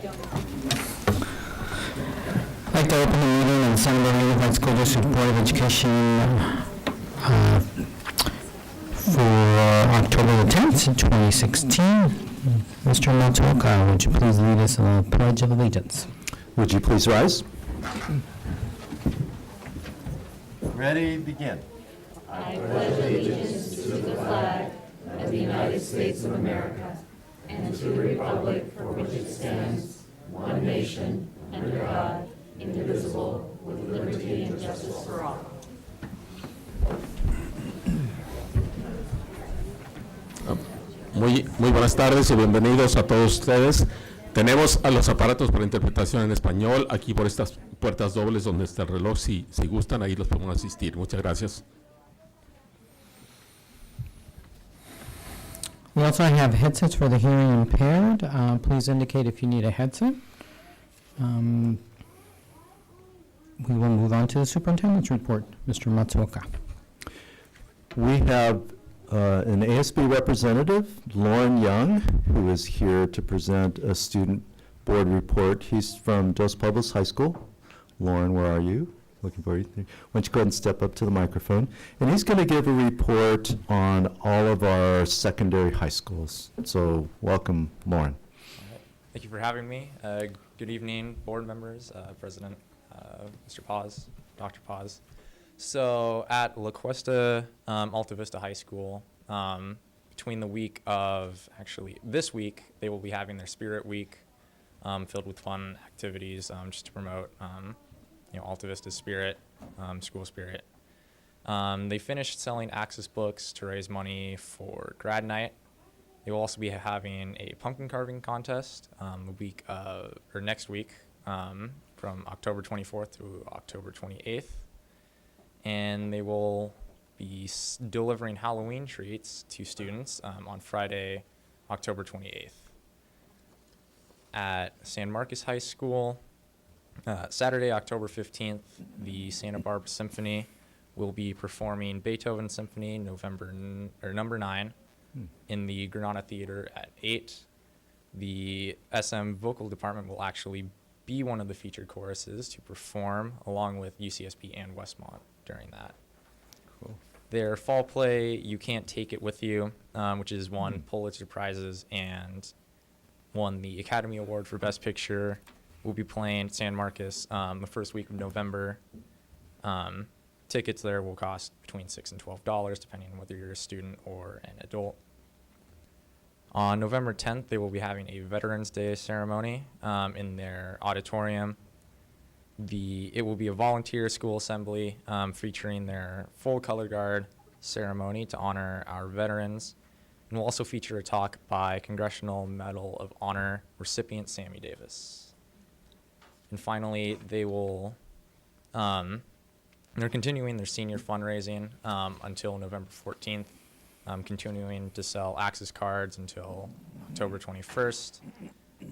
I'd like to open the meeting of the San Bernardino Unified School District Board of Education for October the 10th, 2016. Mr. Matsuoka, would you please lead us in the Pledge of Allegiance? Would you please rise? Ready, begin. I pledge allegiance to the flag of the United States of America and to the republic for which it stands, one nation, under God, indivisible, with liberty and justice for all. Muy buenas tardes y bienvenidos a todos ustedes. Tenemos a los aparatos para interpretación en español aquí por estas puertas dobles donde está el reloj. Si gustan, ahí los podemos asistir. Muchas gracias. We also have headsets for the hearing impaired. Please indicate if you need a headset. We will move on to the superintendent's report. Mr. Matsuoka. We have an ASB representative, Lauren Young, who is here to present a student board report. He's from Dos Pueblos High School. Lauren, where are you? Looking for you. Why don't you go ahead and step up to the microphone? And he's going to give a report on all of our secondary high schools. So welcome, Lauren. Thank you for having me. Good evening, board members, President, Mr. Paz, Dr. Paz. So at La Cuesta Alta Vista High School, between the week of, actually this week, they will be having their Spirit Week filled with fun activities just to promote Alta Vista's spirit, school spirit. They finished selling Access books to raise money for grad night. They will also be having a pumpkin carving contest next week from October 24th to October 28th. And they will be delivering Halloween treats to students on Friday, October 28th. At San Marcos High School, Saturday, October 15th, the Santa Barbara Symphony will be performing Beethoven Symphony number 9 in the Granada Theater at 8. The SM vocal department will actually be one of the featured choruses to perform along with UCSB and Westmont during that. Cool. Their fall play, You Can't Take It With You, which is won Pulitzer Prizes and won the Academy Award for Best Picture, will be playing at San Marcos the first week of November. Tickets there will cost between $6 and $12, depending on whether you're a student or an adult. On November 10th, they will be having a Veterans Day ceremony in their auditorium. It will be a volunteer school assembly featuring their full color guard ceremony to honor our veterans. And will also feature a talk by Congressional Medal of Honor recipient Sammy Davis. And finally, they're continuing their senior fundraising until November 14th, continuing to sell Access cards until October 21st.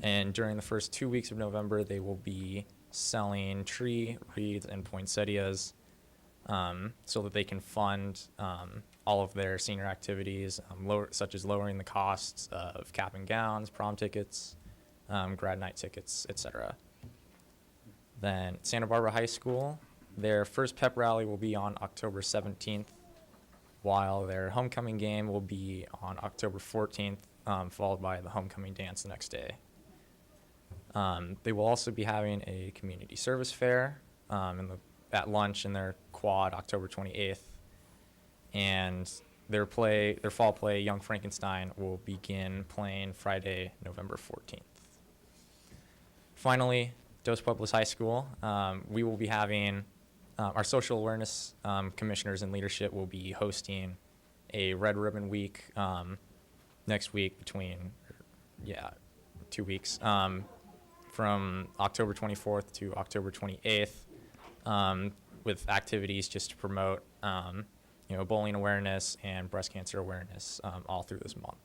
And during the first 2 weeks of November, they will be selling tree wreaths and poinsettias so that they can fund all of their senior activities, such as lowering the costs of cap and gowns, prom tickets, grad night tickets, etc. Then Santa Barbara High School, their first pep rally will be on October 17th, while their homecoming game will be on October 14th, followed by the homecoming dance the next day. They will also be having a community service fair at lunch in their quad October 28th. And their fall play, Young Frankenstein, will begin playing Friday, November 14th. Finally, Dos Pueblos High School, we will be having our social awareness commissioners and leadership will be hosting a Red Ribbon Week next week 2 weeks. From October 24th to October 28th, with activities just to promote, bullying awareness and breast cancer awareness all through this month.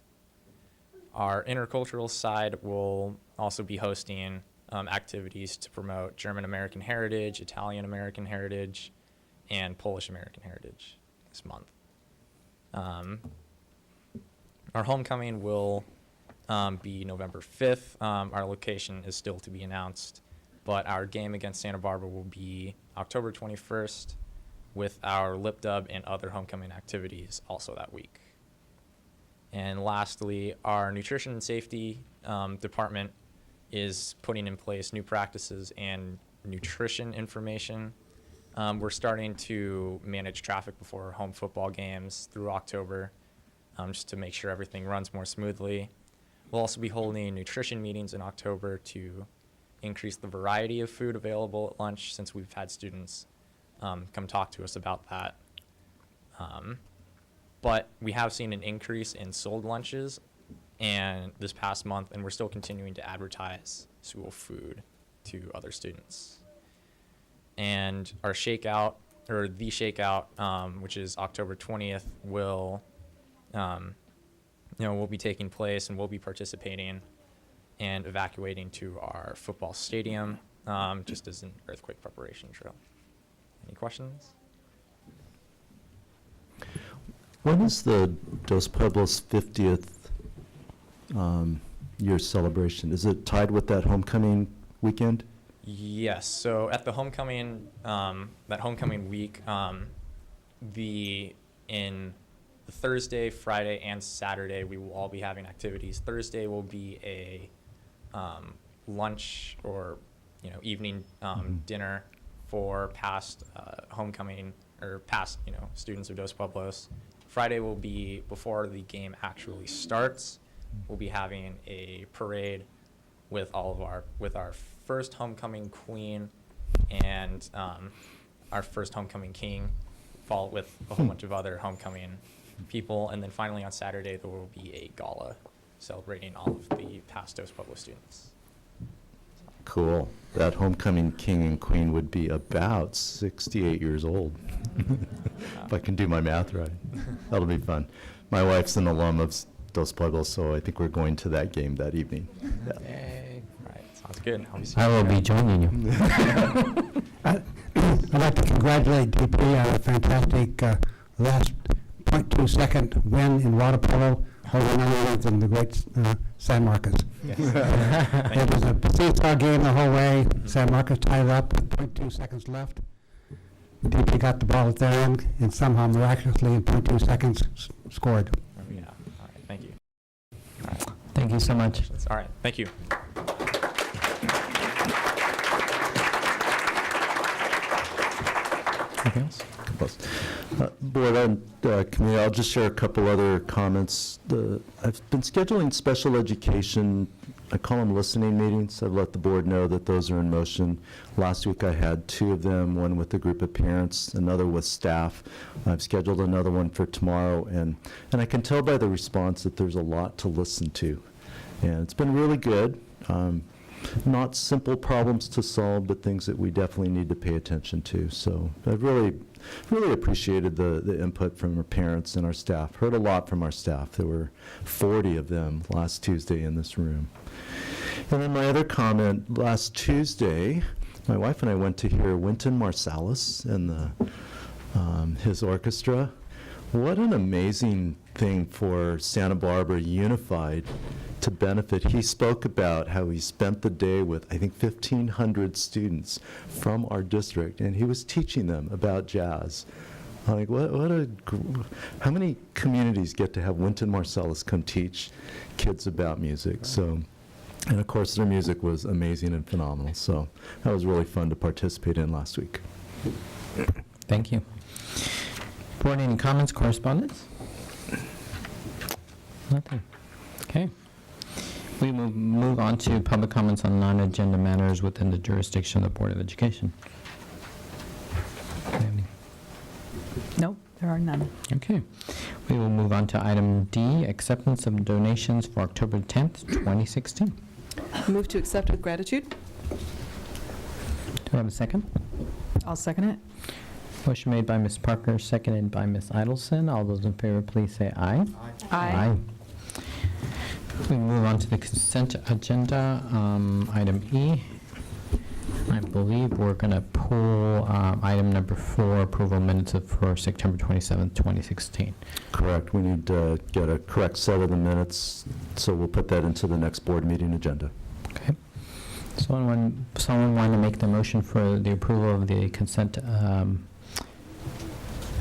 Our intercultural side will also be hosting activities to promote German American heritage, Italian American heritage, and Polish American heritage this month. Our homecoming will be November 5th. Our location is still to be announced, but our game against Santa Barbara will be October 21st with our lip dub and other homecoming activities also that week. And lastly, our nutrition and safety department is putting in place new practices and nutrition information. We're starting to manage traffic before home football games through October, just to make sure everything runs more smoothly. We'll also be holding nutrition meetings in October to increase the variety of food available at lunch, since we've had students come talk to us about that. But we have seen an increase in sold lunches and this past month, and we're still continuing to advertise school food to other students. And our shakeout, or the shakeout, which is October 20th, will be taking place, and we'll be participating and evacuating to our football stadium, just as an earthquake preparation drill. Any questions? When is the Dos Pueblos 50th year celebration? Is it tied with that homecoming weekend? Yes. So at the homecoming, that homecoming week, in the Thursday, Friday, and Saturday, we will all be having activities. Thursday will be a lunch or evening dinner for past homecoming or past students of Dos Pueblos. Friday will be, before the game actually starts, we'll be having a parade with our first homecoming queen and our first homecoming king, followed with a whole bunch of other homecoming people. And then finally on Saturday, there will be a gala celebrating all of the past Dos Pueblos students. Cool. That homecoming king and queen would be about 68 years old, if I can do my math right. That'll be fun. My wife's an alum of Dos Pueblos, so I think we're going to that game that evening. Yeah. Yay. All right, sounds good. I will be joining you. I'd like to congratulate DP on a fantastic last 0.2 second win in water polo over none other than the great San Marcos. Yes. It was a seesaw game the whole way. San Marcos tied it up with 0.2 seconds left. DP got the ball at their end and somehow miraculously in 0.2 seconds scored. Yeah. All right. Thank you. Thank you so much. All right. Thank you. Anything else? Board and committee, I'll just share a couple other comments. I've been scheduling special education, I call them listening meetings. I've let the board know that those are in motion. Last week I had 2 of them, one with a group of parents, another with staff. I've scheduled another one for tomorrow, and I can tell by the response that there's a lot to listen to. And it's been really good. Not simple problems to solve, but things that we definitely need to pay attention to. So I've really appreciated the input from our parents and our staff. Heard a lot from our staff. There were 40 of them last Tuesday in this room. And then my other comment, last Tuesday, my wife and I went to hear Wynton Marsalis and his orchestra. What an amazing thing for Santa Barbara Unified to benefit. He spoke about how he spent the day with, I think, 1,500 students from our district, and he was teaching them about jazz. I'm like, how many communities get to have Wynton Marsalis come teach kids about music? So, and of course, their music was amazing and phenomenal. So that was really fun to participate in last week. Thank you. Board, any comments, correspondence? Nothing. Okay. We move on to public comments on non-agenda matters within the jurisdiction of the Board of Education. No, there are none. Okay. We will move on to item D, acceptance of donations for October 10th, 2016. Move to accept with gratitude. Do I have a second? I'll second it. Motion made by Ms. Parker, seconded by Ms. Idelson. All those in favor, please say aye. Aye. We move on to the consent agenda, item E. I believe we're going to pull pull item number 4, approval minutes for September 27th, 2016. Correct. We need to get a correct set of the minutes, so we'll put that into the next board meeting agenda. Okay. Someone want to make the motion for the approval of the consent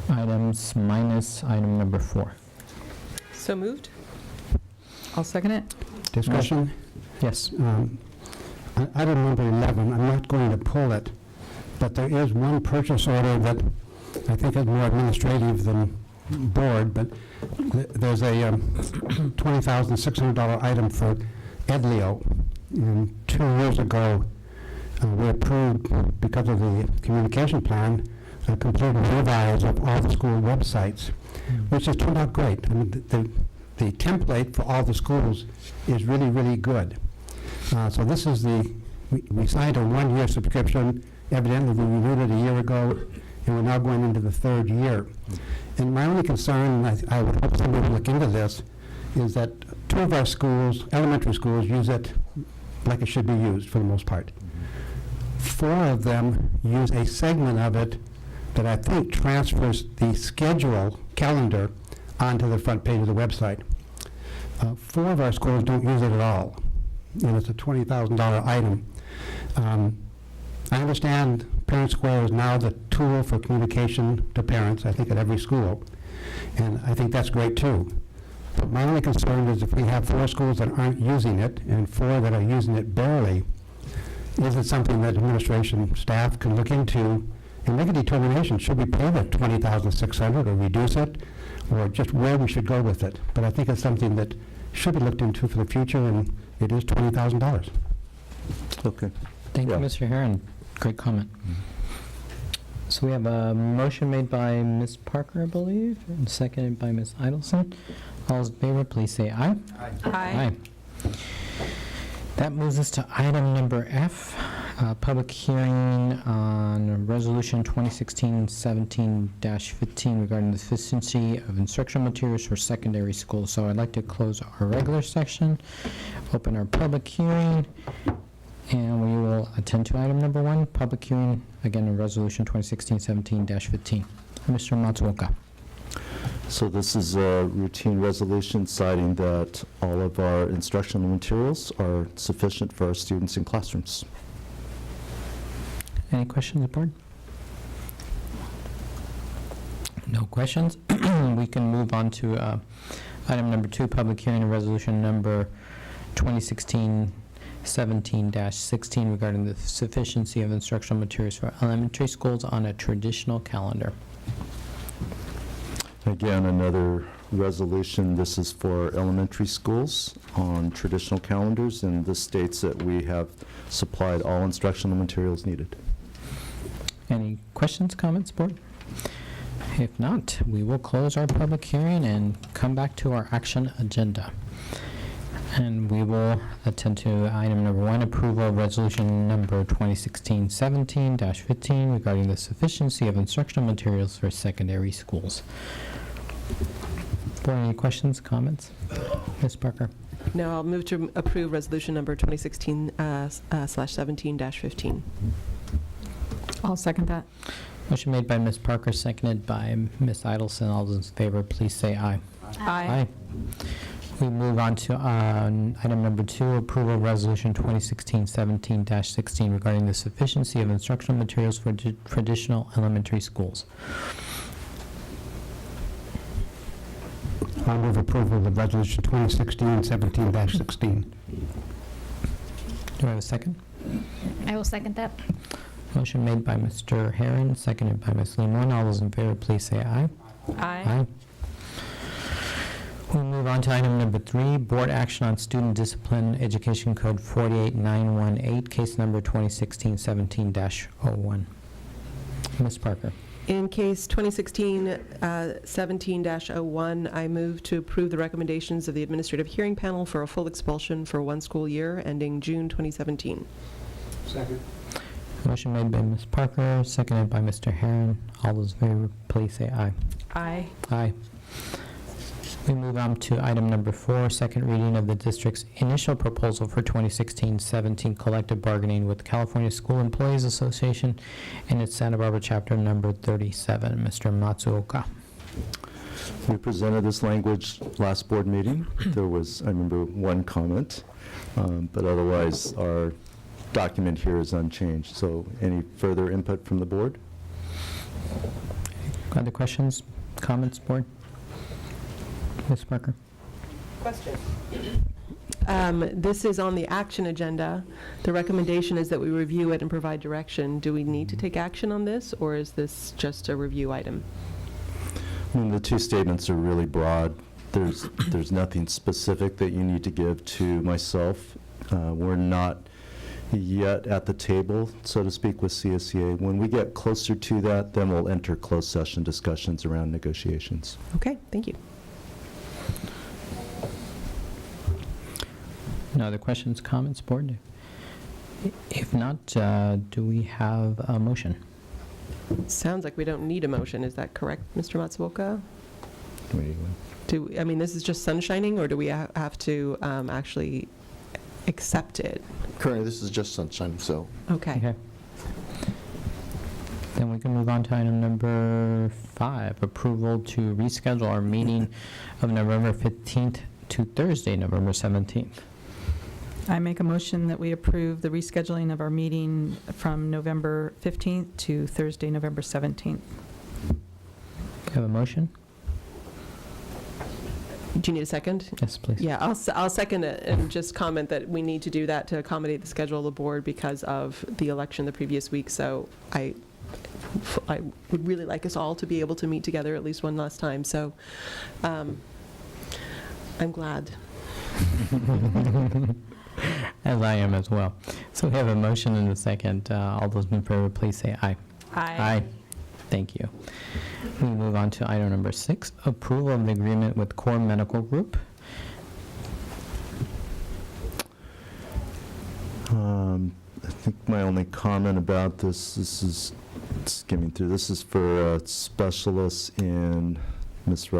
items minus item number 4? So moved. I'll second it. Discussion? Yes. Item number 11, I'm not going to pull it, but there is one purchase order that I think is more administrative than board, but there's a $20,600 item for Edleo. And 2 years ago, we approved, because of the communication plan, a complete revise of all the school websites, which has turned out great. I mean, the template for all the schools is really, really good. So this is we signed a 1-year subscription. Evidently, we renewed it a year ago, and we're now going into the 3rd year. And my only concern, and I would hope somebody will look into this, is that 2 of our schools, elementary schools, use it like it should be used for the most part. 4 of them use a segment of it that I think transfers the schedule calendar onto the front page of the website. 4 of our schools don't use it at all, and it's a $20,000 item. I understand Parent Square is now the tool for communication to parents, I think, at every school, and I think that's great too. But my only concern is if we have 4 schools that aren't using it and 4 that are using it barely, is it something that administration staff can look into and make a determination? Should we pay the $20,600 or reduce it, or just where we should go with it? But I think it's something that should be looked into for the future, and it is $20,000. Okay. Thank you, Yeah. Mr. Herron. Great comment. So we have a motion made by Ms. Parker, I believe, and seconded by Ms. Idelson. All those in favor, please say aye. Aye. That moves us to item number F, public hearing on Resolution 2016-17-15 regarding the sufficiency of instructional materials for secondary schools. So I'd like to close our regular session, open our public hearing, and we will attend to item number 1, public hearing, again, on Resolution 2016-17-15. Mr. Matsuoka. So this is a routine resolution citing that all of our instructional materials are sufficient for our students in classrooms. Any questions, board? No questions. We can move on to item number 2, public hearing and resolution number 2016-17-16 regarding the sufficiency of instructional materials for elementary schools on a traditional calendar. Again, another resolution. This is for elementary schools on traditional calendars, and this states that we have supplied all instructional materials needed. Any questions, comments, board? If not, we will close our public hearing and come back to our action agenda. And we will attend to item number 1, approval of resolution number 2016-17-15 regarding the sufficiency of instructional materials for secondary schools. Board, any questions, comments? Ms. Parker? No, I'll move to approve resolution number 2016/17-15. I'll second that. Motion made by Ms. Parker, seconded by Ms. Idelson. All those in favor, please say aye. Aye. We move on to item number 2, approval of resolution 2016-17-16 regarding the sufficiency of instructional materials for traditional elementary schools. I'll move approval of resolution 2016-17-16. Do I have a second? I will second that. Motion made by Mr. Herron, seconded by Ms. Limon. All those in favor, please say aye. Aye. We'll move on to item number 3, board action on student discipline, Education Code 48918, case number 2016-17-01. Ms. Parker. In case 2016-17-01, I move to approve the recommendations of the Administrative Hearing Panel for a full expulsion for 1 school year ending June 2017. Second. Motion made by Ms. Parker, seconded by Mr. Herron. All those in favor, please say aye. Aye. Aye. We move on to item number 4, second reading of the district's initial proposal for 2016-17 collective bargaining with California School Employees Association and its Santa Barbara chapter number 37. Mr. Matsuoka. We presented this language last board meeting. There was, I remember, one comment, but otherwise our document here is unchanged. So any further input from the board? Other questions, comments, board? Ms. Parker? Question. This is on the action agenda. The recommendation is that we review it and provide direction. Do we need to take action on this, or is this just a review item? I mean, the two statements are really broad. There's nothing specific that you need to give to myself. We're not yet at the table, so to speak, with CSEA. When we get closer to that, then we'll enter closed session discussions around negotiations. Okay, thank you. No other questions, comments, board? If not, do we have a motion? Sounds like we don't need a motion. Is that correct, Mr. Matsuoka? I mean, this is just sunshining, or do we have to actually accept it? Currently, this is just sunshine, so Okay. Okay. Then we can move on to item number 5, approval to reschedule our meeting of November 15th to Thursday, November 17th. I make a motion that we approve the rescheduling of our meeting from November 15th to Thursday, November 17th. Have a motion? Do you need a second? Yes, please. Yeah, I'll second it and just comment that we need to do that to accommodate the schedule of the board because of the election the previous week. So I would really like us all to be able to meet together at least one last time. So I'm glad. As I am as well. So we have a motion and a second. All those in favor, please say aye. Aye. Thank you. We move on to item number 6, approval of the agreement with Core Medical Group. I think my only comment about this is skimming through. This is for specialists in Ms.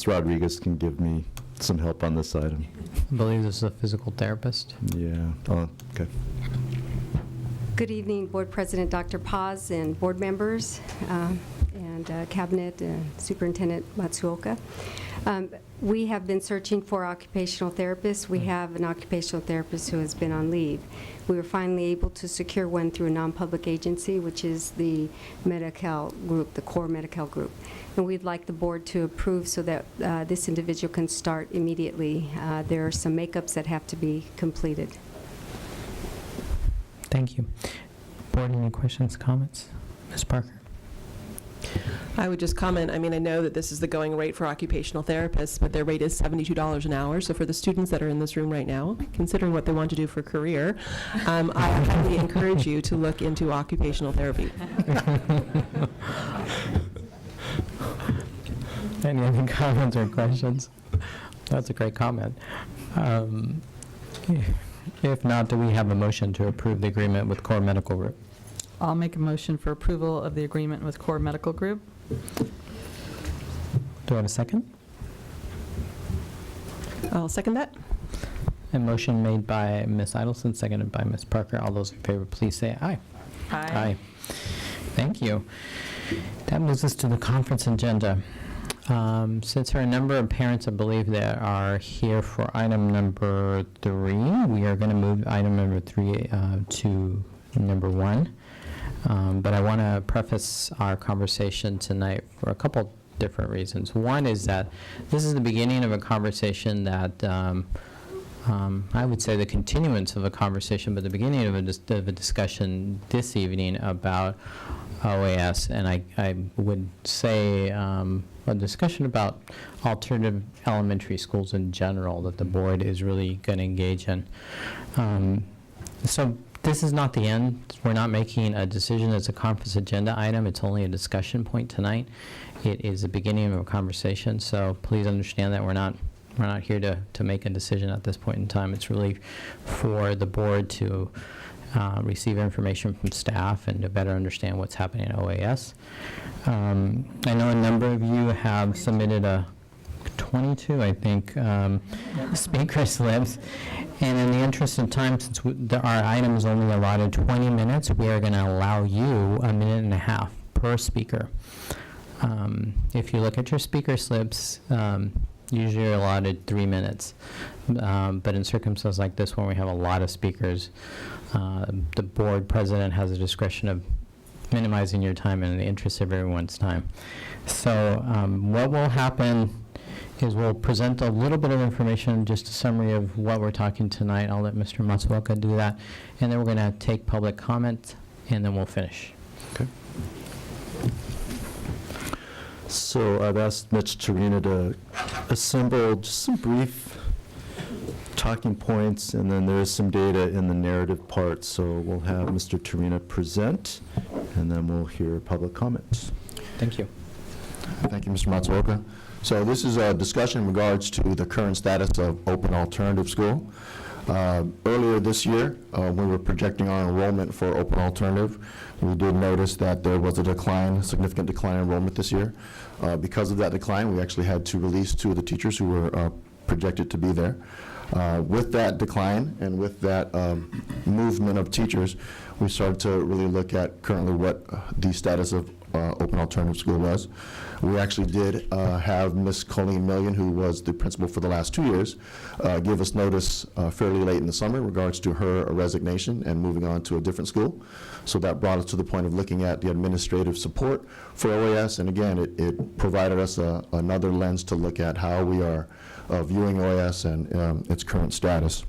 Rodriguez can give me some help on this item. I believe this is a physical therapist. Yeah. Oh, okay. Good evening, Board President Dr. Paz and board members and Cabinet and Superintendent Matsuoka. We have been searching for occupational therapists. We have an occupational therapist who has been on leave. We were finally able to secure one through a non-public agency, which is the Medi-Cal group, the Core Medi-Cal group. And we'd like the board to approve so that this individual can start immediately. There are some makeups that have to be completed. Thank you. Board, any questions, comments? Ms. Parker? I would just comment, I mean, I know that this is the going rate for occupational therapists, but their rate is $72 an hour. So for the students that are in this room right now, considering what they want to do for a career, I highly encourage you to look into occupational therapy. Any other comments or questions? That's a great comment. If not, do we have a motion to approve the agreement with Core Medical Group? I'll make a motion for approval of the agreement with Core Medical Group. Do I have a second? I'll second that. A motion made by Ms. Idelson, seconded by Ms. Parker. All those in favor, please say aye. Aye. Thank you. That moves us to the conference agenda. Since there are a number of parents, I believe, that are here for item number 3, we are going to move item number 3 to number 1. But I want to preface our conversation tonight for a couple different reasons. One is that this is the beginning of a conversation that I would say the continuance of a conversation, but the beginning of a discussion this evening about OAS, and I would say a discussion about alternative elementary schools in general that the board is really going to engage in. So this is not the end. We're not making a decision as a conference agenda item. It's only a discussion point tonight. It is the beginning of a conversation, so please understand that we're not here to make a decision at this point in time. It's really for the board to receive information from staff and to better understand what's happening at OAS. I know a number of you have submitted a 22, I think, speaker slips. And in the interest of time, since our item is only allotted 20 minutes, we are going to allow you a minute and a half per speaker. If you look at your speaker slips, usually you're allotted 3 minutes. But in circumstances like this, when we have a lot of speakers, the board president has a discretion of minimizing your time in the interest of everyone's time. So what will happen is we'll present a little bit of information, just a summary of what we're talking tonight. I'll let Mr. Matsuoka do that. And then we're going to take public comment, and then we'll finish. Okay. So I've asked Mitch Torina to assemble just some brief talking points, and then there is some data in the narrative part. So we'll have Mr. Torina present, and then we'll hear public comments. Thank you. Thank you, Mr. Matsuoka. So this is a discussion in regards to the current status of open alternative school. Earlier this year, we were projecting our enrollment for open alternative. We did notice that there was a decline, significant decline in enrollment this year. Because of that decline, we actually had to release 2 of the teachers who were projected to be there. With that decline and with that movement of teachers, we started to really look at currently what the status of open alternative school was. We actually did have Ms. Colleen Million, who was the principal for the last 2 years, give us notice fairly late in the summer in regards to her resignation and moving on to a different school. So that brought us to the point of looking at the administrative support for OAS, and again, it provided us another lens to look at how we are viewing OAS and its current status.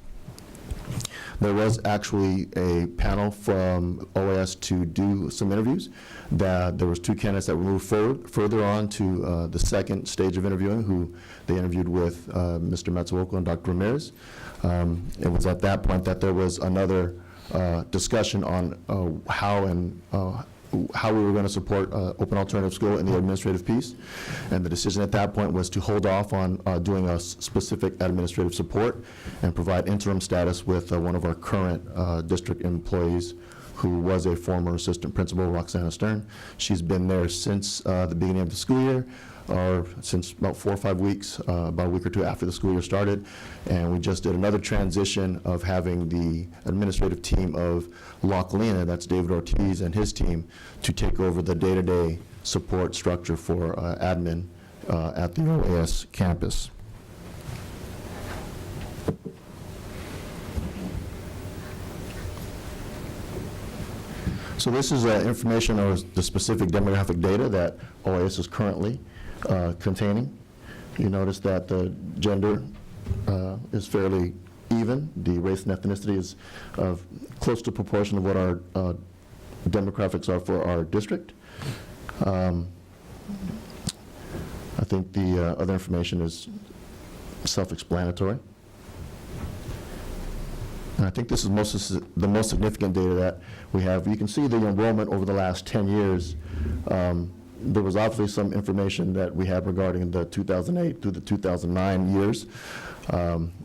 There was actually a panel from OAS to do some interviews. There was 2 candidates that were moved further on to the second stage of interviewing, who they interviewed with Mr. Matsuoka and Dr. Ramirez. It was at that point that there was another discussion on how we were going to support open alternative school in the administrative piece. And the decision at that point was to hold off on doing a specific administrative support and provide interim status with one of our current district employees who was a former assistant principal, Roxana Stern. She's been there since the beginning of the school year, or since about 4 or 5 weeks, about a week or 2 after the school year started. And we just did another transition of having the administrative team of Localina, that's David Ortiz and his team, to take over the day-to-day support structure for admin at the OAS campus. So this is information or the specific demographic data that OAS is currently containing. You notice that the gender is fairly even. The race and ethnicity is close to proportion of what our demographics are for our district. I think the other information is self-explanatory. And I think this is the most significant data that we have. You can see the enrollment over the last 10 years. There was obviously some information that we had regarding the 2008 through the 2009 years.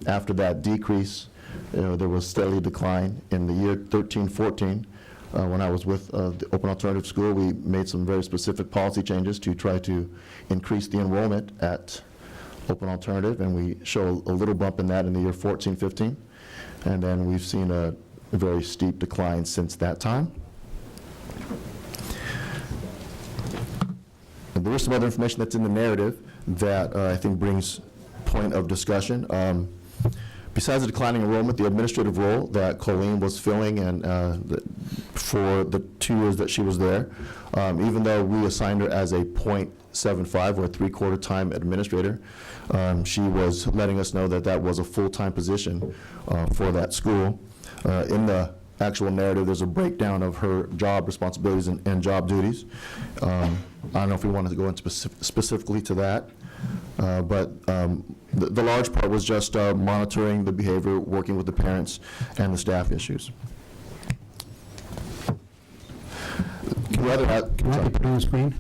After that decrease, there was steady decline. In the year 13-14, when I was with the Open Alternative School, we made some very specific policy changes to try to increase the enrollment at Open Alternative, and we show a little bump in that in the year 14-15. And then we've seen a very steep decline since that time. And there is some other information that's in the narrative that I think brings point of discussion. Besides the declining enrollment, the administrative role that Colleen was filling and for the 2 years that she was there, even though we assigned her as a .75 or a 3/4 time administrator, she was letting us know that that was a full-time position for that school. In the actual narrative, there's a breakdown of her job responsibilities and job duties. I don't know if we wanted to go into specifically to that, but the large part was just monitoring the behavior, working with the parents and the staff issues. Can I be put on the screen?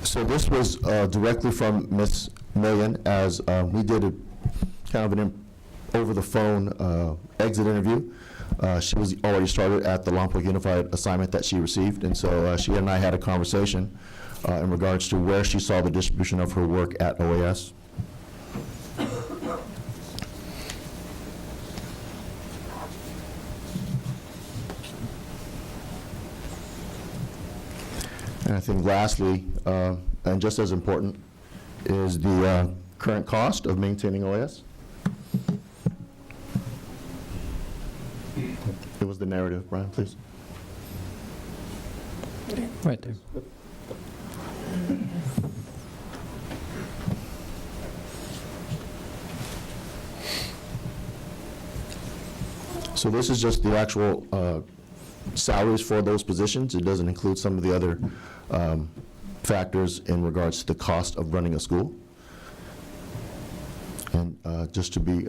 So this was directly from Ms. Million, as we did a kind of an over-the-phone exit interview. She was already started at the Lompoc Unified assignment that she received, and so she and I had a conversation in regards to where she saw the distribution of her work at OAS. And I think lastly, and just as important, is the current cost of maintaining OAS. It was the narrative, Brian, please. Right there. So this is just the actual salaries for those positions. It doesn't include some of the other factors in regards to the cost of running a school. And just to be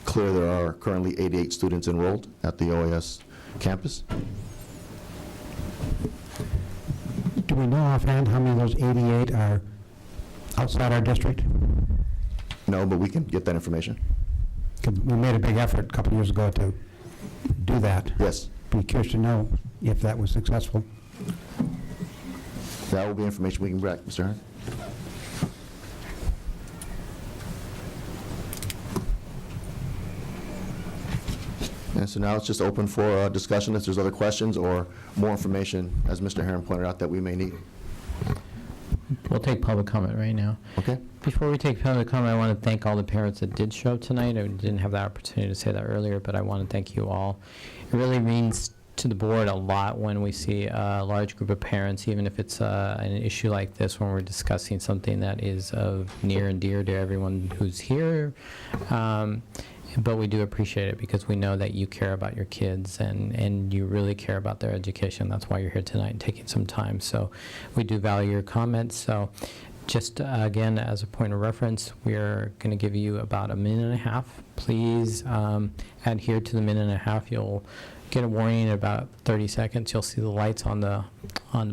clear, there are currently 88 students enrolled at the OAS campus. Do we know offhand how many of those 88 are outside our district? No, but we can get that information. 'Cause we made a big effort a couple years ago to do that. Yes, Be curious to know if that was successful. that will be information we can bring back, Mr. Hearn. And so now it's just open for discussion if there's other questions or more information, as Mr. Heron pointed out, that we may need. We'll take public comment right now. Okay? Before we take public comment, I want to thank all the parents that did show up tonight. I didn't have the opportunity to say that earlier, but I want to thank you all. It really means to the board a lot when we see a large group of parents, even if it's an issue like this, when we're discussing something that is of near and dear to everyone who's here. But we do appreciate it because we know that you care about your kids and you really care about their education. That's why you're here tonight and taking some time. So we do value your comments. So just again, as a point of reference, we're going to give you about a minute and a half. Please adhere to the minute and a half. You'll get a warning in about 30 seconds. You'll see the lights on the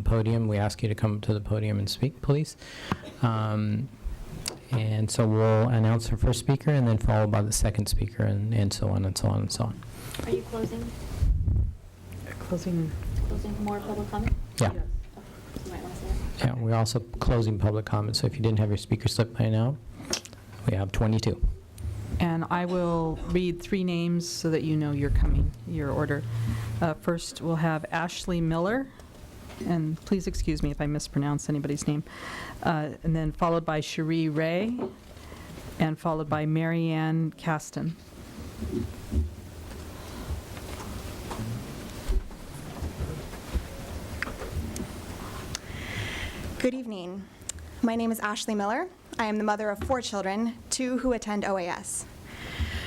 podium. We ask you to come up to the podium and speak, please. And so we'll announce our first speaker and then followed by the second speaker and so on and so on and so on. Are you closing Closing. more public comment? Yeah. You might want to say that. Yeah, we're also closing public comment, so if you didn't have your speaker slip by now, we have 22. And I will read 3 names so that you know you're coming, your order. First, we'll have Ashley Miller, and please excuse me if I mispronounce anybody's name. And then followed by Cherie Ray, and followed by Marianne Caston. Good evening. My name is Ashley Miller. I am the mother of 4 children, 2 who attend OAS.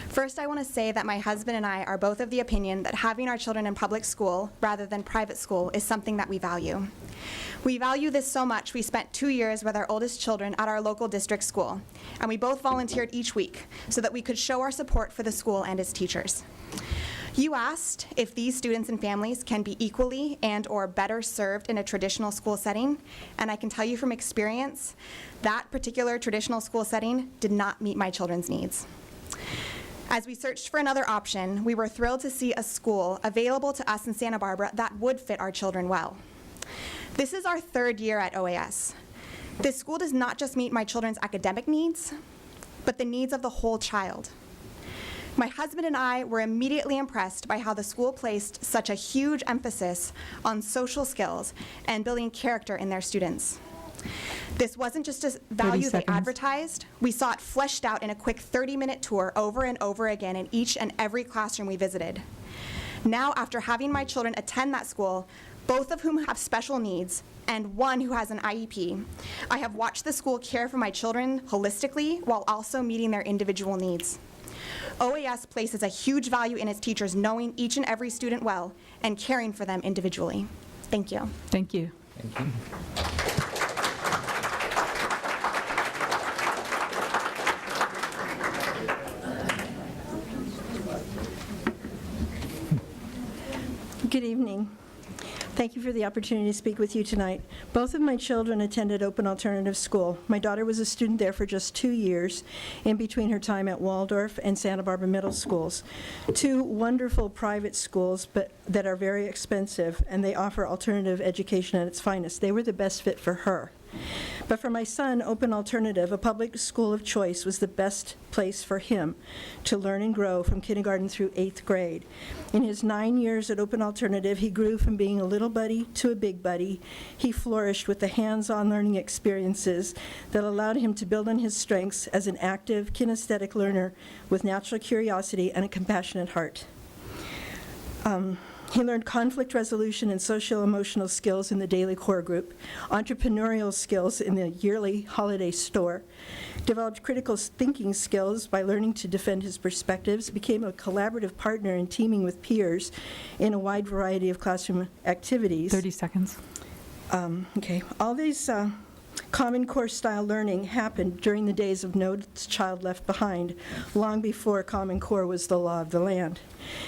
First, I want to say that my husband and I are both of the opinion that having our children in public school rather than private school is something that we value. We value this so much, we spent 2 years with our oldest children at our local district school, and we both volunteered each week so that we could show our support for the school and its teachers. You asked if these students and families can be equally and/or better served in a traditional school setting, and I can tell you from experience, that particular traditional school setting did not meet my children's needs. As we searched for another option, we were thrilled to see a school available to us in Santa Barbara that would fit our children well. This is our 3rd year at OAS. This school does not just meet my children's academic needs, but the needs of the whole child. My husband and I were immediately impressed by how the school placed such a huge emphasis on social skills and building character in their students. This wasn't just a value they seconds. advertised. We saw it fleshed out in a quick 30-minute tour over and over again in each and every classroom we visited. Now, after having my children attend that school, both of whom have special needs, and one who has an IEP, I have watched the school care for my children holistically while also meeting their individual needs. OAS places a huge value in its teachers knowing each and every student well and caring for them individually. Thank you. Thank you. Good evening. Thank you for the opportunity to speak with you tonight. Both of my children attended Open Alternative School. My daughter was a student there for just 2 years in between her time at Waldorf and Santa Barbara Middle Schools. 2 wonderful private schools, but that are very expensive, and they offer alternative education at its finest. They were the best fit for her. But for my son, Open Alternative, a public school of choice, was the best place for him to learn and grow from kindergarten through 8th grade. In his 9 years at Open Alternative, he grew from being a little buddy to a big buddy. He flourished with the hands-on learning experiences that allowed him to build on his strengths as an active, kinesthetic learner with natural curiosity and a compassionate heart. He learned conflict resolution and social-emotional skills in the daily core group, entrepreneurial skills in the yearly holiday store, developed critical thinking skills by learning to defend his perspectives, became a collaborative partner in teaming with peers in a wide variety of classroom activities. 30 seconds. Okay. All these Common Core-style learning happened during the days of No Child Left Behind, long before Common Core was the law of the land.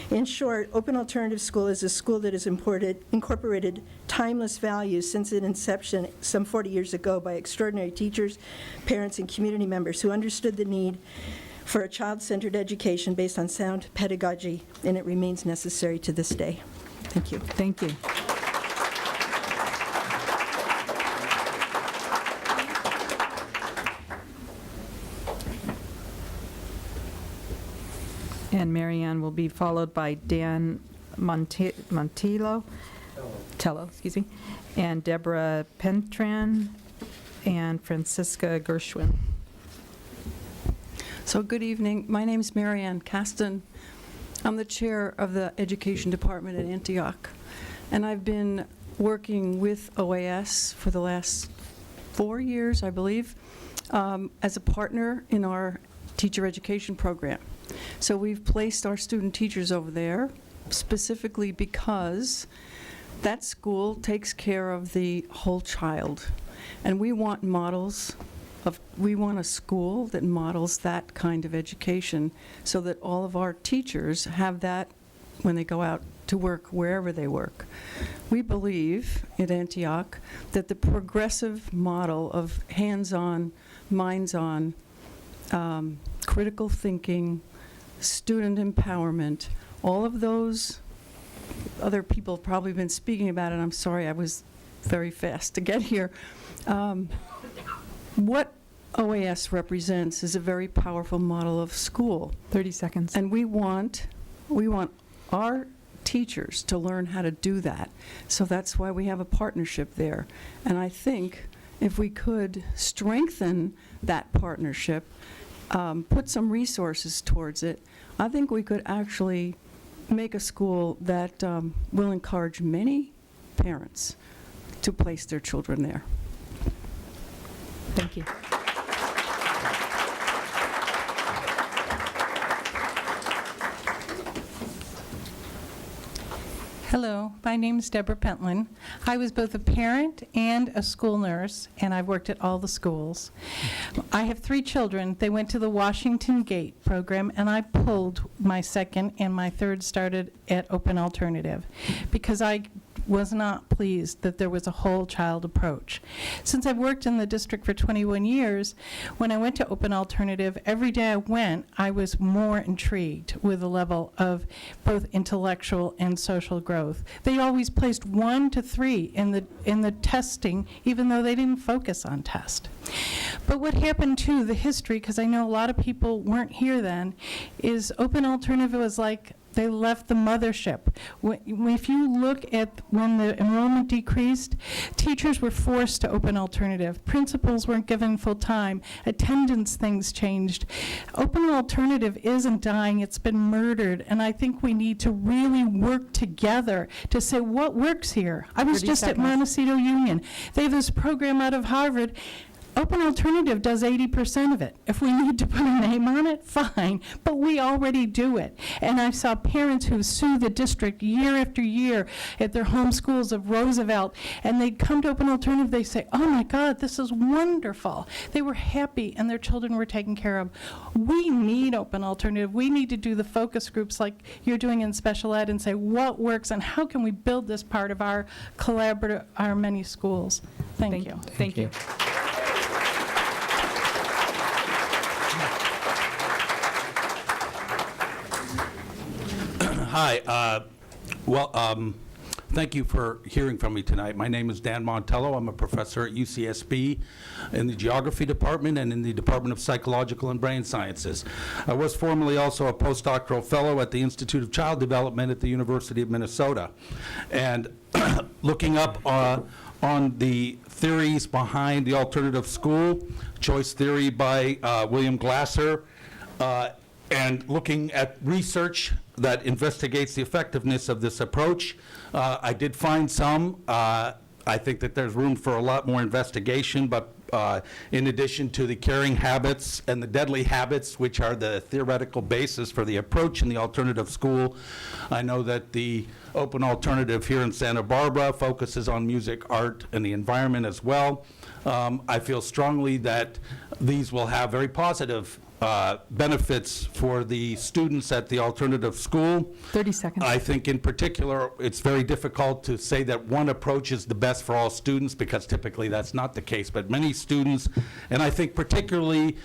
In short, Open Alternative School is a school that has incorporated timeless values since its inception some 40 years ago by extraordinary teachers, parents, and community members who understood the need for a child-centered education based on sound pedagogy, and it remains necessary to this day. Thank you. Thank you. And Marianne will be followed by Dan Tello, excuse me, and Deborah Pentran, and Francisca Gershwin. So good evening. My name is Marianne Caston. I'm the chair of the Education Department at Antioch, and I've been working with OAS for the last 4 years, I believe, as a partner in our teacher education program. So we've placed our student teachers over there specifically because that school takes care of the whole child. And we want we want a school that models that kind of education so that all of our teachers have that when they go out to work wherever they work. We believe at Antioch that the progressive model of hands-on, minds-on, critical thinking, student empowerment, all of those other people have probably been speaking about it. I'm sorry, I was very fast to get here. What OAS represents is a very powerful model of school. 30 seconds. And we want our teachers to learn how to do that. So that's why we have a partnership there. And I think if we could strengthen that partnership, put some resources towards it, I think we could actually make a school that will encourage many parents to place their children there. Thank you. Hello, my name is Deborah Pentland. I was both a parent and a school nurse, and I've worked at all the schools. I have 3 children. They went to the Washington Gate program, and I pulled my second, and my third started at Open Alternative because I was not pleased that there was a whole child approach. Since I've worked in the district for 21 years, when I went to Open Alternative, every day I went, I was more intrigued with the level of both intellectual and social growth. They always placed 1 to 3 in the testing, even though they didn't focus on test. But what happened too, the history, because I know a lot of people weren't here then, is Open Alternative was like they left the mothership. If you look at when the enrollment decreased, teachers were forced to Open Alternative. Principals weren't given full time. Attendance things changed. Open Alternative isn't dying, it's been murdered. And I think we need to really work together to say what works here. I was just at Montecito Union. They have this program out of Harvard. Open Alternative does 80% of it. If we need to put a name on it, fine, but we already do it. And I saw parents who sue the district year after year at their home schools of Roosevelt, and they'd come to Open Alternative, they say, oh my God, this is wonderful. They were happy and their children were taken care of. We need Open Alternative. We need to do the focus groups like you're doing in special ed and say what works and how can we build this part of our collaborative, our many schools. Thank you. Thank you. Hi. Thank you for hearing from me tonight. My name is Dan Montello. I'm a professor at UCSB in the Geography Department and in the Department of Psychological and Brain Sciences. I was formerly also a postdoctoral fellow at the Institute of Child Development at the University of Minnesota. And looking up on the theories behind the alternative school, choice theory by William Glasser, and looking at research that investigates the effectiveness of this approach. I did find some. I think that there's room for a lot more investigation, but in addition to the caring habits and the deadly habits, which are the theoretical basis for the approach in the alternative school, I know that the Open Alternative here in Santa Barbara focuses on music, art, and the environment as well. I feel strongly that these will have very positive benefits for the students at the alternative school. 30 seconds. I think in particular, it's very difficult to say that one approach is the best for all students because typically that's not the case. But many students, and I think particularly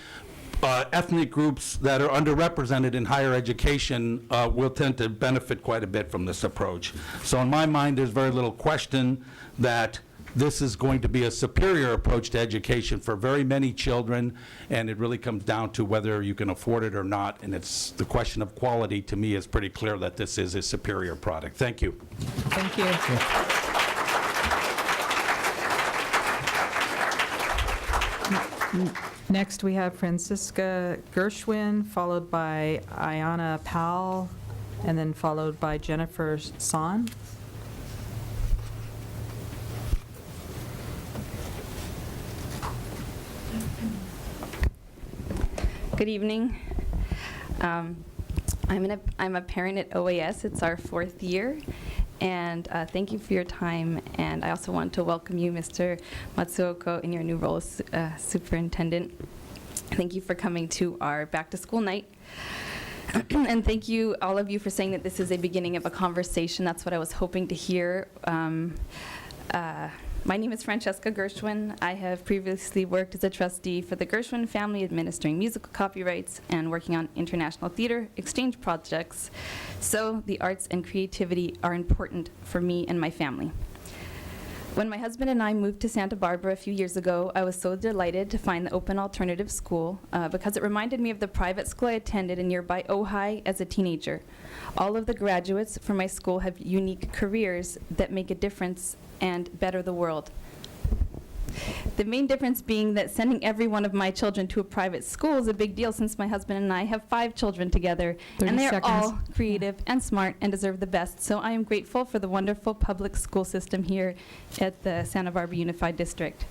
ethnic groups that are underrepresented in higher education will tend to benefit quite a bit from this approach. So in my mind, there's very little question that this is going to be a superior approach to education for very many children, and it really comes down to whether you can afford it or not, and it's the question of quality. To me, is pretty clear that this is a superior product. Thank you. Thank you. Next, we have Francisca Gershwin, followed by Ayana Powell, and then followed by Jennifer Son. Good evening. I'm a parent at OAS. It's our 4th year. And thank you for your time. And I also want to welcome you, Mr. Matsuoka, in your new role as superintendent. Thank you for coming to our back to school night. And thank you, all of you, for saying that this is a beginning of a conversation. That's what I was hoping to hear. My name is Francesca Gershwin. I have previously worked as a trustee for the Gershwin family, administering musical copyrights and working on international theater exchange projects. So the arts and creativity are important for me and my family. When my husband and I moved to Santa Barbara a few years ago, I was so delighted to find the Open Alternative School because it reminded me of the private school I attended in nearby Ojai as a teenager. All of the graduates from my school have unique careers that make a difference and better the world. The main difference being that sending every one of my children to a private school is a big deal, since my husband and I have 5 children together, and they're all creative and smart and deserve the best. So I am grateful for the wonderful public school system here at the Santa Barbara Unified District.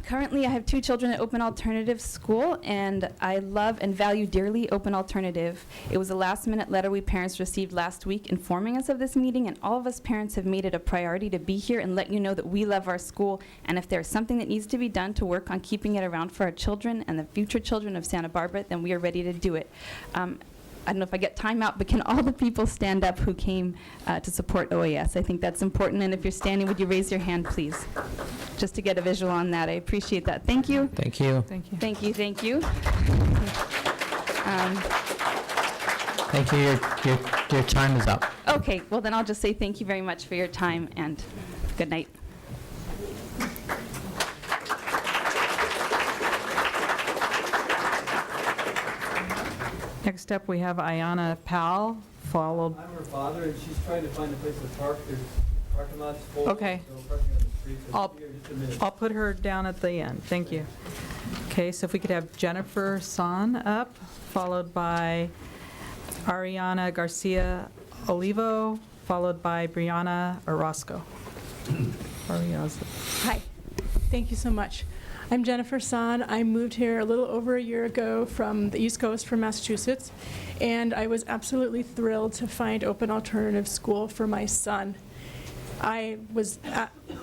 Currently, I have 2 children at Open Alternative School, and I love and value dearly Open Alternative. It was a last-minute letter we parents received last week informing us of this meeting, and all of us parents have made it a priority to be here and let you know that we love our school, and if there's something that needs to be done to work on keeping it around for our children and the future children of Santa Barbara, then we are ready to do it. I don't know if I get time out, but can all the people stand up who came to support OAS? I think that's important, and if you're standing, would you raise your hand, please? Just to get a visual on that. I appreciate that. Thank you. Thank you. Thank you. Thank you, thank you. Thank you. Your time is up. Okay, well then I'll just say thank you very much for your time, and good night. Next up, we have Ayana Powell, followed. I'm her father, and she's trying to find a place to park. There's parking lots full. Okay. No parking on the street. So I'll- she'll be here in just a minute. I'll put her down at the end. Thank you. Okay, so if we could have Jennifer Son up, followed by Ariana Garcia Olivo, followed by Brianna Orozco. Hi. Thank you so much. I'm Jennifer Son. I moved here a little over a year ago from the East Coast, from Massachusetts, and I was absolutely thrilled to find Open Alternative School for my son. I was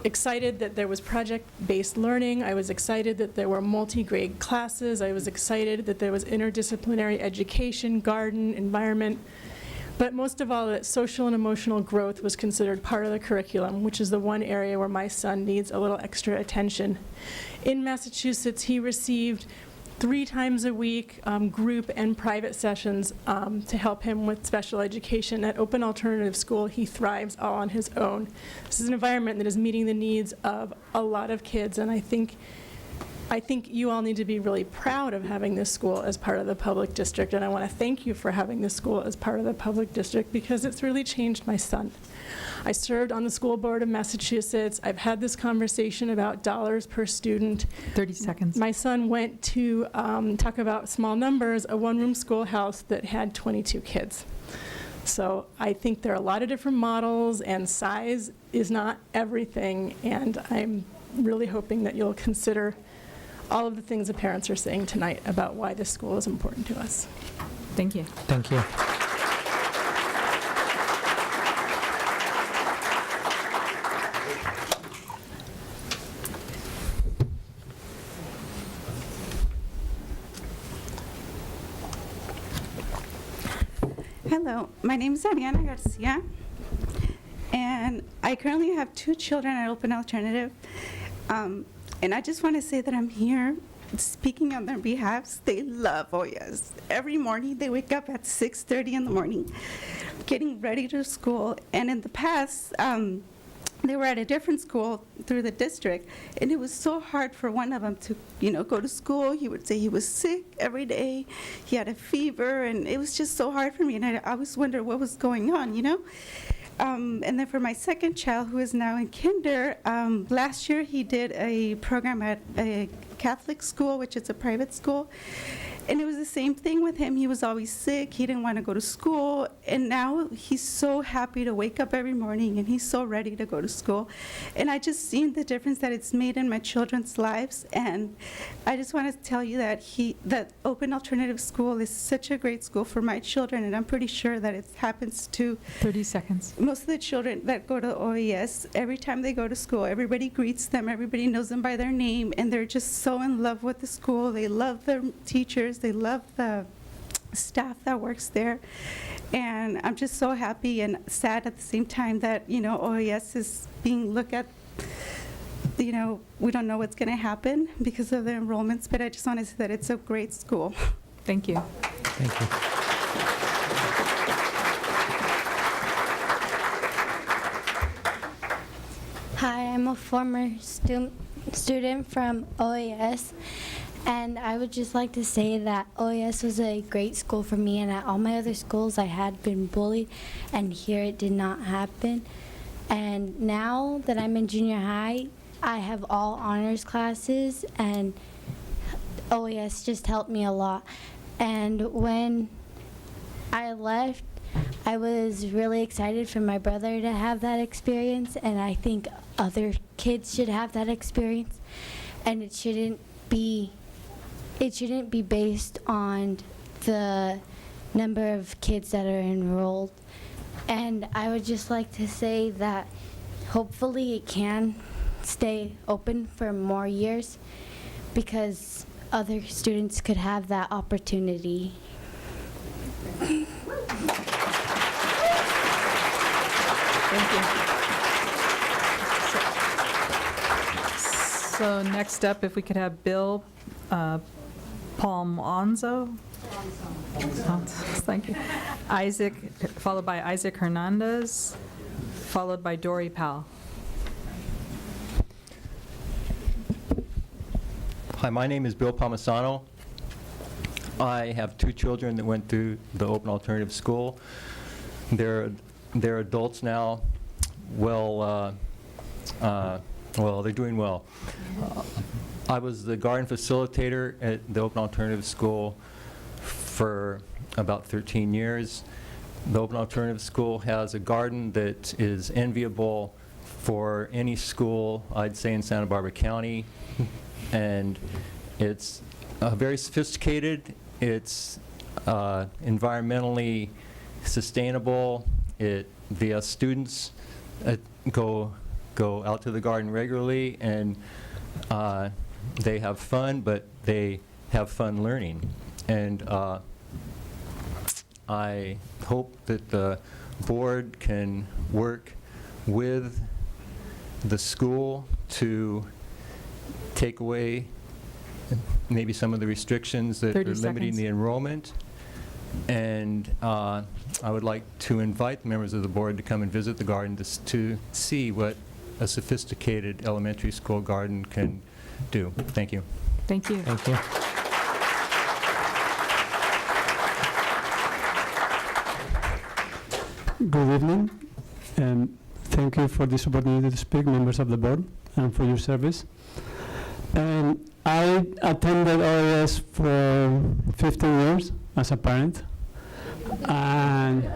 excited that there was project-based learning. I was excited that there were multi-grade classes. I was excited that there was interdisciplinary education, garden, environment. But most of all, that social and emotional growth was considered part of the curriculum, which is the one area where my son needs a little extra attention. In Massachusetts, he received 3 times a week group and private sessions to help him with special education. At Open Alternative School, he thrives all on his own. This is an environment that is meeting the needs of a lot of kids, and I think you all need to be really proud of having this school as part of the public district, and I want to thank you for having this school as part of the public district because it's really changed my son. I served on the school board of Massachusetts. I've had this conversation about dollars per student. 30 seconds. My son went to, talk about small numbers, a one-room schoolhouse that had 22 kids. So I think there are a lot of different models, and size is not everything, and I'm really hoping that you'll consider all of the things the parents are saying tonight about why this school is important to us. Thank you. Thank you. Hello, my name is Ariana Garcia, and I currently have 2 children at Open Alternative. And I just want to say that I'm here speaking on their behalf. They love OES. Every morning they wake up at 6:30 in the morning, getting ready to school. And in the past, they were at a different school through the district, and it was so hard for one of them to, go to school. He would say he was sick every day. He had a fever, and it was just so hard for me. And I always wondered what was going on, And then for my second child, who is now in kinder, last year he did a program at a Catholic school, which is a private school. And it was the same thing with him. He was always sick. He didn't want to go to school. And now he's so happy to wake up every morning, and he's so ready to go to school. And I just seen the difference that it's made in my children's lives. And I just want to tell you that Open Alternative School is such a great school for my children. And I'm pretty sure that it happens to 30 seconds. Most of the children that go to OES, every time they go to school, everybody greets them. Everybody knows them by their name. And they're just so in love with the school. They love their teachers. They love the staff that works there. And I'm just so happy and sad at the same time that, OES is being looked at. We don't know what's going to happen because of the enrollments, but I just want to say that it's a great school. Thank you. Thank you. Hi, I'm a former student from OAS, and I would just like to say that OAS was a great school for me, and at all my other schools I had been bullied, and here it did not happen. And now that I'm in junior high, I have all honors classes, and OAS just helped me a lot. And when I left, I was really excited for my brother to have that experience, and I think other kids should have that experience. And it shouldn't be based on the number of kids that are enrolled. And I would just like to say that hopefully it can stay open for more years because other students could have that opportunity. Thank you. So next up, if we could have Bill Palmonzo. Thank you. Isaac, followed by Isaac Hernandez, followed by Dory Powell. Hi, my name is Bill Palmisano. I have 2 children that went through the Open Alternative School. They're adults now. Well, they're doing well. I was the garden facilitator at the Open Alternative School for about 13 years. The Open Alternative School has a garden that is enviable for any school, I'd say, in Santa Barbara County. and it's very sophisticated. It's environmentally sustainable. The students go out to the garden regularly, and they have fun, but they have fun learning. And I hope that the board can work with the school to take away maybe some of the restrictions that are 30 limiting seconds. the enrollment. And I would like to invite members of the board to come and visit the garden to see what a sophisticated elementary school garden can do. Thank you. Thank you. Thank you. Good evening, and thank you for this opportunity to speak, members of the board, and for your service. And I attended OAS for 15 years as a parent, and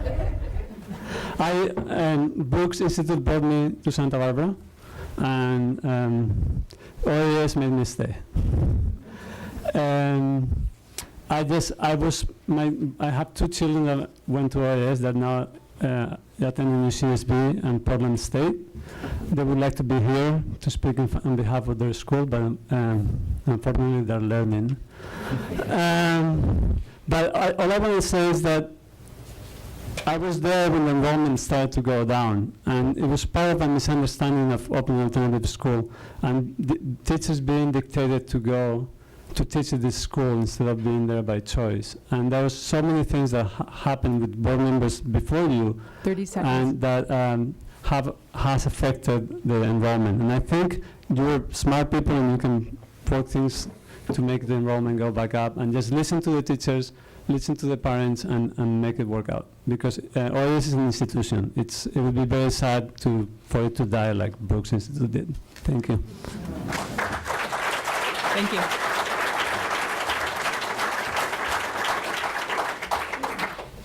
Brooks Institute brought me to Santa Barbara, and OAS made me stay. And I have two children that went to OAS that now attending UCSB and Portland State. They would like to be here to speak on behalf of their school, but unfortunately they're learning. But all I want to say is that I was there when the enrollment started to go down, and it was part of a misunderstanding of open alternative school, and the teachers being dictated to go to teach at this school instead of being there by choice. And there was so many things that happened with board members before you 30 seconds. and that has affected the enrollment. And I think you're smart people and you can work things to make the enrollment go back up, and just listen to the teachers, listen to the parents, and make it work out. Because OAS is an institution. It would be very sad for it to die like Brooks Institute did. Thank you. Thank you.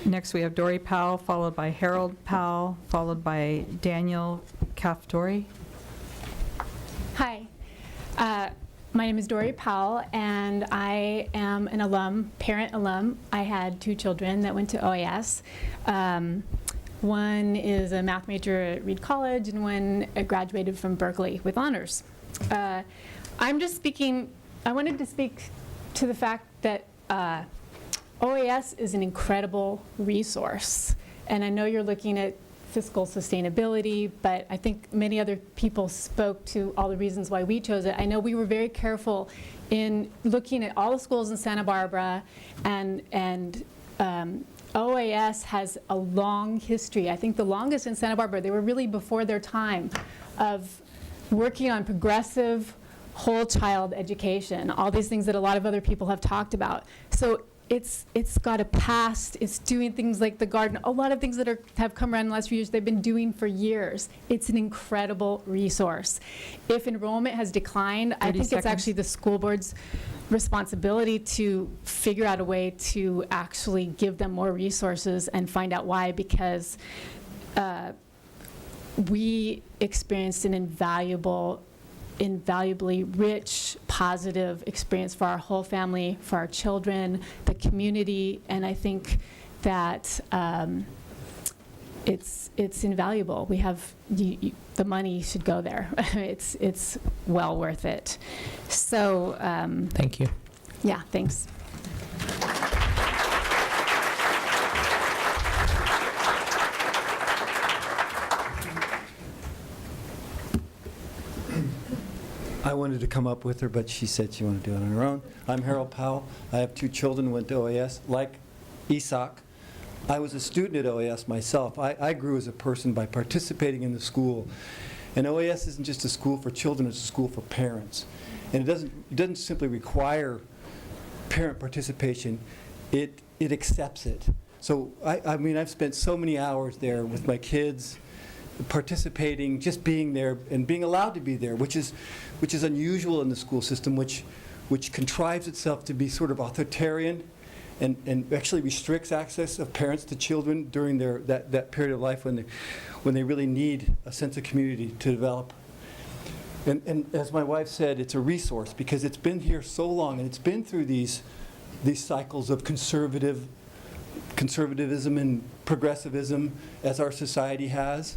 Next, we have Dory Powell, followed by Harold Powell, followed by Daniel Kaftori. Hi, my name is Dory Powell, and I am an alum, parent alum. I had two children that went to OAS. One is a math major at Reed College, and one graduated from Berkeley with honors. I'm just speaking, I wanted to speak to the fact that OAS is an incredible resource, and I know you're looking at fiscal sustainability, but I think many other people spoke to all the reasons why we chose it. I know we were very careful in looking at all the schools in Santa Barbara, and OAS has a long history. I think the longest in Santa Barbara. They were really before their time of working on progressive whole child education, all these things that a lot of other people have talked about. So it's got a past. It's doing things like the garden, a lot of things that have come around in the last few years they've been doing for years. It's an incredible resource. If enrollment has declined, I think it's actually the school board's responsibility to figure out a way to actually give them more resources and find out why, because we experienced an invaluably rich, positive experience for our whole family, for our children, the community, and I think that it's invaluable. We have the money should go there. It's well worth it. So thank you. Yeah, thanks. I wanted to come up with her, but she said she wanted to do it on her own. I'm Harold Powell. I have two children who went to OAS. Like Isak, I was a student at OAS myself. I grew as a person by participating in the school. And OAS isn't just a school for children, it's a school for parents. And it doesn't simply require parent participation, it accepts it. So I mean, I've spent so many hours there with my kids, participating, just being there and being allowed to be there, which is unusual in the school system, which contrives itself to be sort of authoritarian and actually restricts access of parents to children during that period of life when they really need a sense of community to develop. And as my wife said, it's a resource because it's been here so long and it's been through these cycles of conservatism and progressivism as our society has.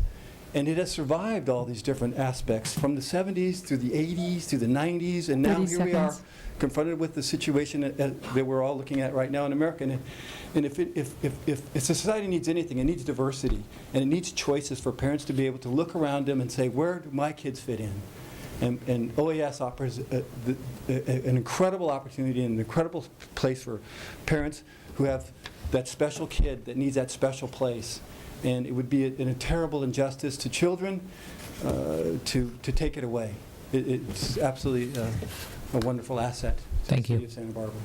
And it has survived all these different aspects from the 70s through the 80s through the 90s, and now 30 here we are seconds. confronted with the situation that we're all looking at right now in America. And if society needs anything, it needs diversity, and it needs choices for parents to be able to look around them and say, where do my kids fit in? And OAS offers an incredible opportunity and an incredible place for parents who have that special kid that needs that special place. And it would be a terrible injustice to children to take it away. It's absolutely a wonderful asset to Thank the you. city of Santa Barbara.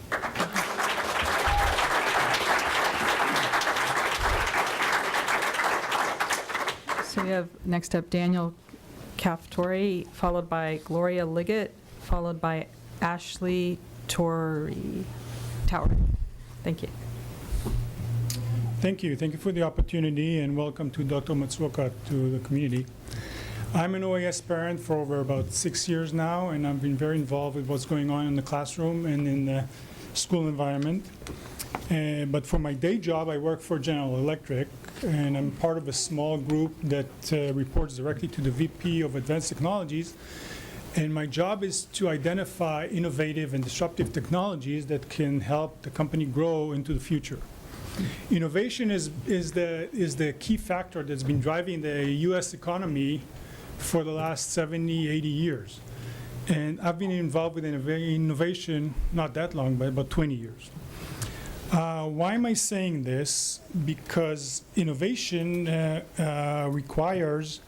So we have next up Daniel Caftori, followed by Gloria Liggett, followed by Ashley Tower. Thank you. Thank you. Thank you for the opportunity, and welcome to Dr. Matsuoka to the community. I'm an OAS parent for over about 6 years now, and I've been very involved with what's going on in the classroom and in the school environment. But for my day job, I work for General Electric, and I'm part of a small group that reports directly to the VP of Advanced Technologies. And my job is to identify innovative and disruptive technologies that can help the company grow into the future. Innovation is the key factor that's been driving the U.S. economy for the last 70, 80 years. And I've been involved with innovation not that long, but about 20 years. Why am I saying this? Because innovation requires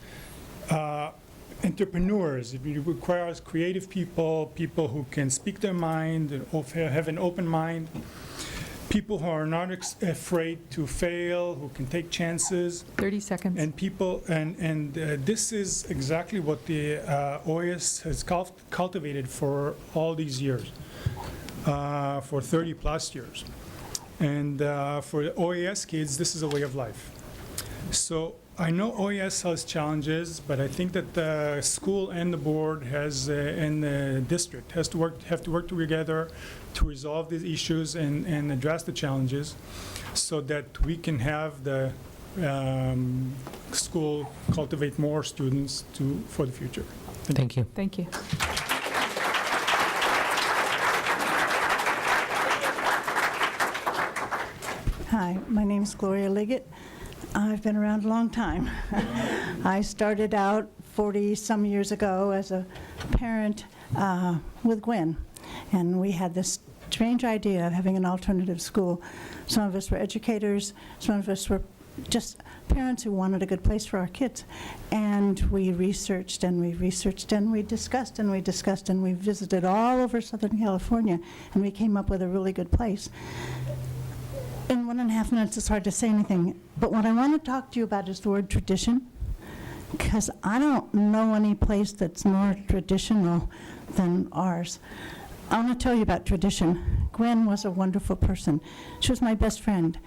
entrepreneurs. It requires creative people, people who can speak their mind, have an open mind, people who are not afraid to fail, who can take chances. 30 seconds. And people, and this is exactly what the OAS has cultivated for all these years, for 30 plus years. And for OAS kids, this is a way of life. So I know OAS has challenges, but I think that the school and the board and the district have to work together to resolve these issues and address the challenges so that we can have the school cultivate more students for the future. Thank you. Thank you. Hi, my name is Gloria Liggett. I've been around a long time. I started out 40-some years ago as a parent with Gwen, and we had this strange idea of having an alternative school. Some of us were educators, some of us were just parents who wanted a good place for our kids. And we researched and we researched and we discussed and we discussed and we visited all over Southern California, and we came up with a really good place. In 1.5 minutes, it's hard to say anything, but what I want to talk to you about is the word tradition, because I don't know any place that's more traditional than ours. I want to tell you about tradition. Gwen was a wonderful person. She was my best friend,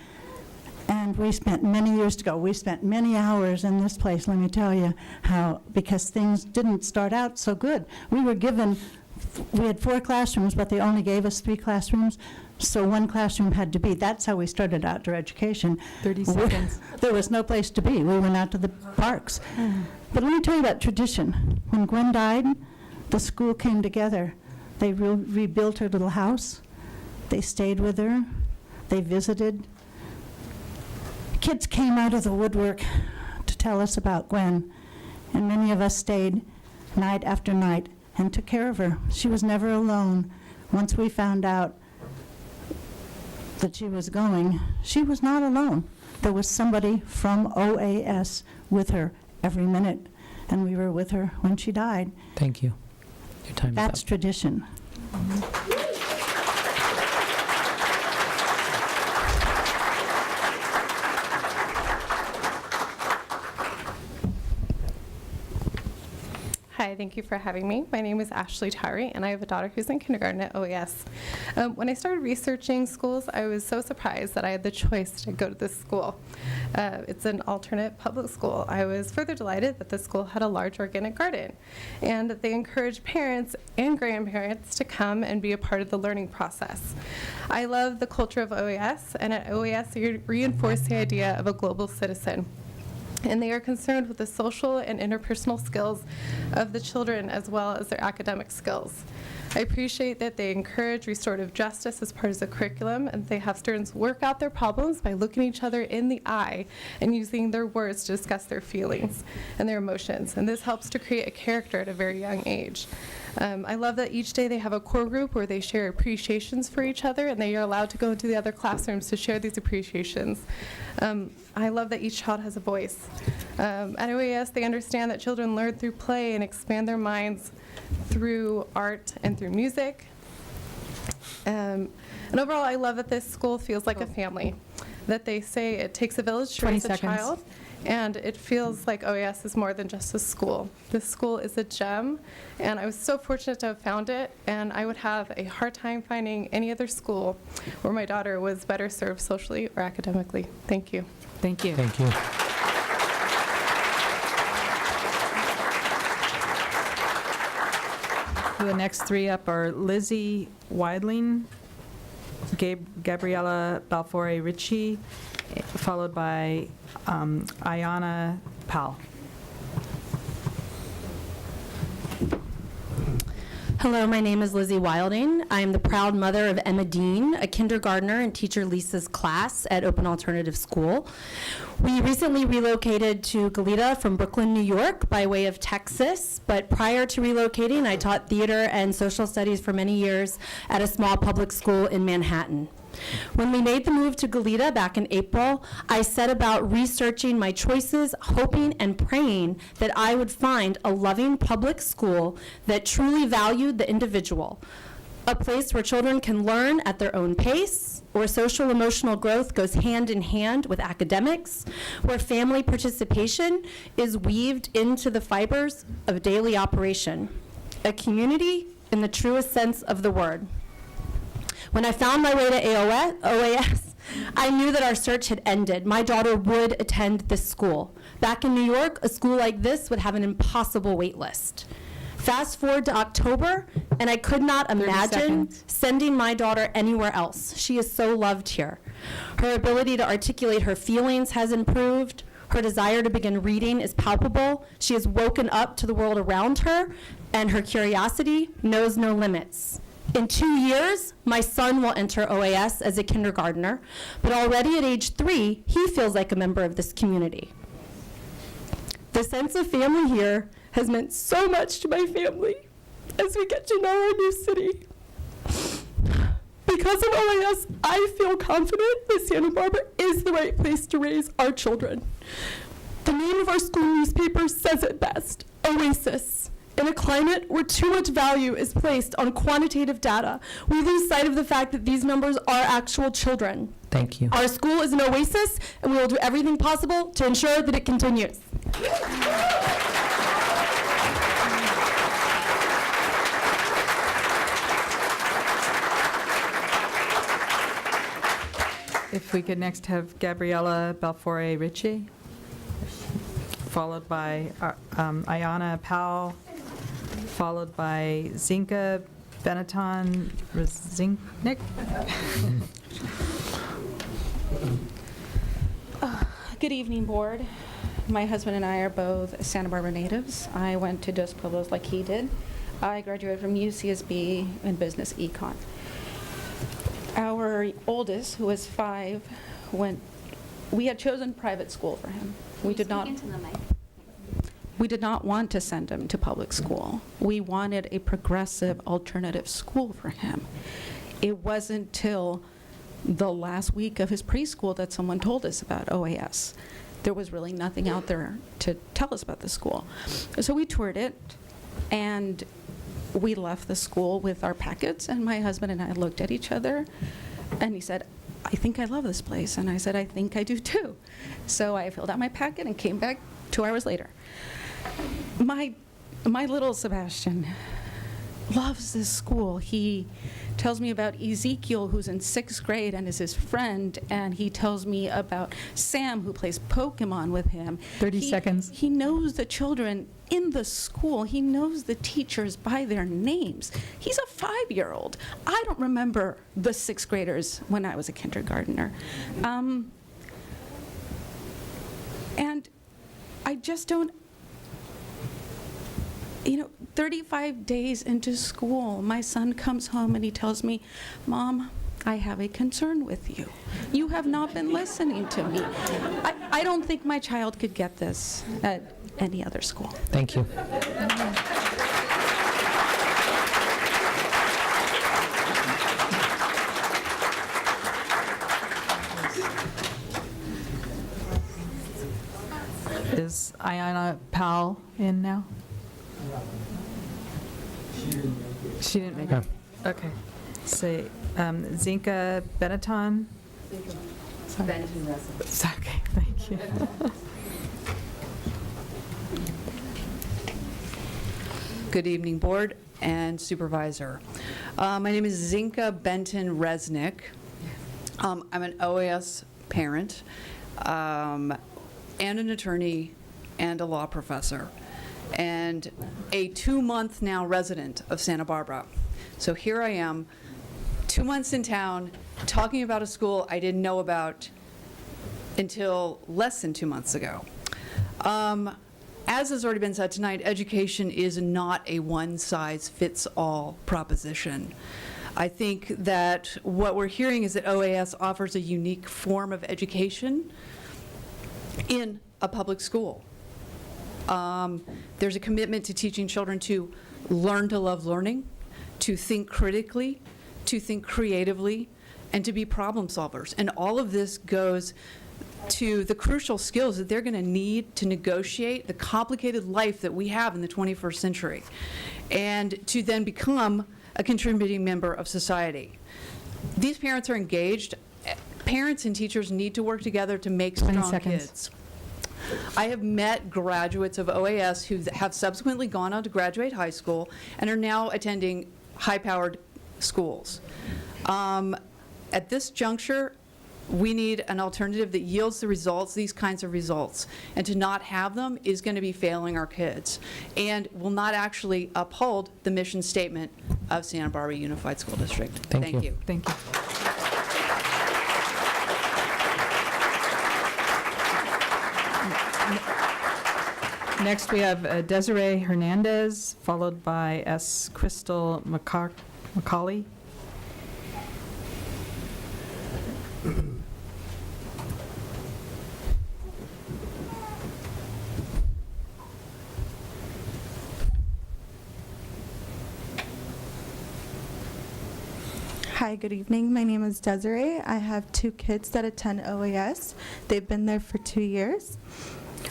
and we spent many years ago, we spent many hours in this place, let me tell you how, because things didn't start out so good. We had 4 classrooms, but they only gave us 3 classrooms. So 1 classroom had to be. That's how we started outdoor education. 30 seconds. There was no place to be. We went out to the parks. But let me tell you about tradition. When Gwen died, the school came together. They rebuilt her little house. They stayed with her. They visited. Kids came out of the woodwork to tell us about Gwen. And many of us stayed night after night and took care of her. She was never alone. Once we found out that she was going, she was not alone. There was somebody from OAS with her every minute, and we were with her when she died. Thank you. Your time is up. That's tradition. Hi, Hi, thank you for having me. My name is Ashley Tyree, and I have a daughter who's in kindergarten at OAS. When I started researching schools, I was so surprised that I had the choice to go to this school. It's an alternate public school. I was further delighted that the school had a large organic garden, and that they encouraged parents and grandparents to come and be a part of the learning process. I love the culture of OAS, and at OAS, they reinforce the idea of a global citizen. And they are concerned with the social and interpersonal skills of the children as well as their academic skills. I appreciate that they encourage restorative justice as part of the curriculum, and they have students work out their problems by looking each other in the eye and using their words to discuss their feelings and their emotions. And this helps to create a character at a very young age. I love that each day they have a core group where they share appreciations for each other, and they are allowed to go into the other classrooms to share these appreciations. I love that each child has a voice. At OAS, they understand that children learn through play and expand their minds through art and through music. And overall, I love that this school feels like a family, that they say it takes a village to 20 raise a seconds. child. And it feels like OAS is more than just a school. This school is a gem, and I was so fortunate to have found it, and I would have a hard time finding any other school where my daughter was better served socially or academically. Thank you. Thank you. Thank you. The next three up are Lizzie Weidling, Gabriella Balfour Ritchie, followed by Ayana Powell. Hello, my name is Lizzie Wilding. I am the proud mother of Emma Dean, a kindergartner in teacher Lisa's class at Open Alternative School. We recently relocated to Goleta from Brooklyn, New York by way of Texas, but prior to relocating, I taught theater and social studies for many years at a small public school in Manhattan. When we made the move to Goleta back in April, I set about researching my choices, hoping and praying that I would find a loving public school that truly valued the individual, a place where children can learn at their own pace, where social emotional growth goes hand in hand with academics, where family participation is weaved into the fibers of daily operation, a community in the truest sense of the word. When I found my way to OAS, I knew that our search had ended. My daughter would attend this school. Back in New York, a school like this would have an impossible wait list. Fast forward to October, and I could not imagine sending my daughter anywhere else. She is so loved here. Her ability to articulate her feelings has improved. Her desire to begin reading is palpable. She has woken up to the world around her, and her curiosity knows no limits. In 2 years, my son will enter OAS as a kindergartner, but already at age 3, he feels like a member of this community. The sense of family here has meant so much to my family as we get to know our new city. Because of OAS, I feel confident that Santa Barbara is the right place to raise our children. The name of our school newspaper says it best, Oasis. In a climate where too much value is placed on quantitative data, we lose sight of the fact that these numbers are actual children. Thank you. Our school is an oasis, and we will do everything possible to ensure that it continues. If we could next have Gabriella Balfour Ritchie, followed by Ayana Powell, followed by Zinka Benetton Rzinknik. Good evening, board. My husband and I are both Santa Barbara natives. I went to Dos Pueblos like he did. I graduated from UCSB in business econ. Our oldest, who was 5, we had chosen private school for him. We did not want to send him to public school. We wanted a progressive alternative school for him. It wasn't till the last week of his preschool that someone told us about OAS. There was really nothing out there to tell us about the school. So we toured it, and we left the school with our packets, and my husband and I looked at each other, and he said, I think I love this place. And I said, I think I do too. So I filled out my packet and came back 2 hours later. My My little Sebastian loves this school. He tells me about Ezekiel, who's in 6th grade and is his friend, and he tells me about Sam, who plays Pokemon with him. 30 seconds. He knows the children in the school. He knows the teachers by their names. He's a 5-year-old. I don't remember the 6th graders when I was a kindergartner. And I just don't, 35 days into school, my son comes home and he tells me, "Mom, I have a concern with you. You have not been listening to me." I don't think my child could get this at any other school. Thank you. Is Ayanna Powell in now? She didn't make it. Okay. Say, Zinka Benetton? Okay, thank you. Good evening, Board and Supervisor. My name is Zinka Benton Resnick. I'm an OAS parent and an attorney and a law professor, and a 2-month now resident of Santa Barbara. So here I am, 2 months in town, talking about a school I didn't know about until less than 2 months ago. As has already been said tonight, education is not a one-size-fits-all proposition. I think that what we're hearing is that OAS offers a unique form of education in a public school. There's a commitment to teaching children to learn to love learning, to think critically, to think creatively, and to be problem solvers. And all of this goes to the crucial skills that they're going to need to negotiate the complicated life that we have in the 21st century, and to then become a contributing member of society. These parents are engaged. Parents and teachers need to work together to make 20 strong seconds. kids. I have met graduates of OAS who have subsequently gone on to graduate high school and are now attending high-powered schools. At this juncture, we need an alternative that yields the results, these kinds of results. And to not have them is going to be failing our kids and will not actually uphold the mission statement of Santa Barbara Unified School District. Thank you. Thank you. Next, we have Desiree Hernandez, followed by S. Crystal McCauley. Hi, good evening. My name is Desiree. I have 2 kids that attend OAS. They've been there for 2 years.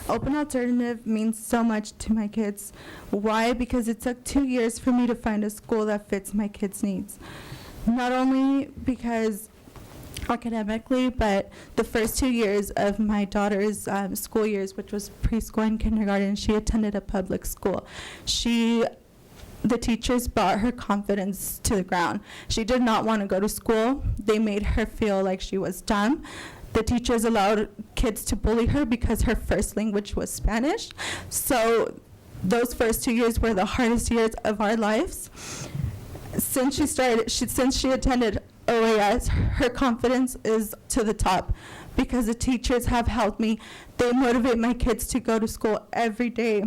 Open Alternative means so much to my kids. Why? Because it took 2 years for me to find a school that fits my kids' needs. Not only because academically, but the first 2 years of my daughter's school years, which was preschool and kindergarten, she attended a public school. The teachers brought her confidence to the ground. She did not want to go to school. They made her feel like she was dumb. The teachers allowed kids to bully her because her first language was Spanish. So those first 2 years were the hardest years of our lives. Since she attended OAS, her confidence is to the top because the teachers have helped me. They motivate my kids to go to school every day.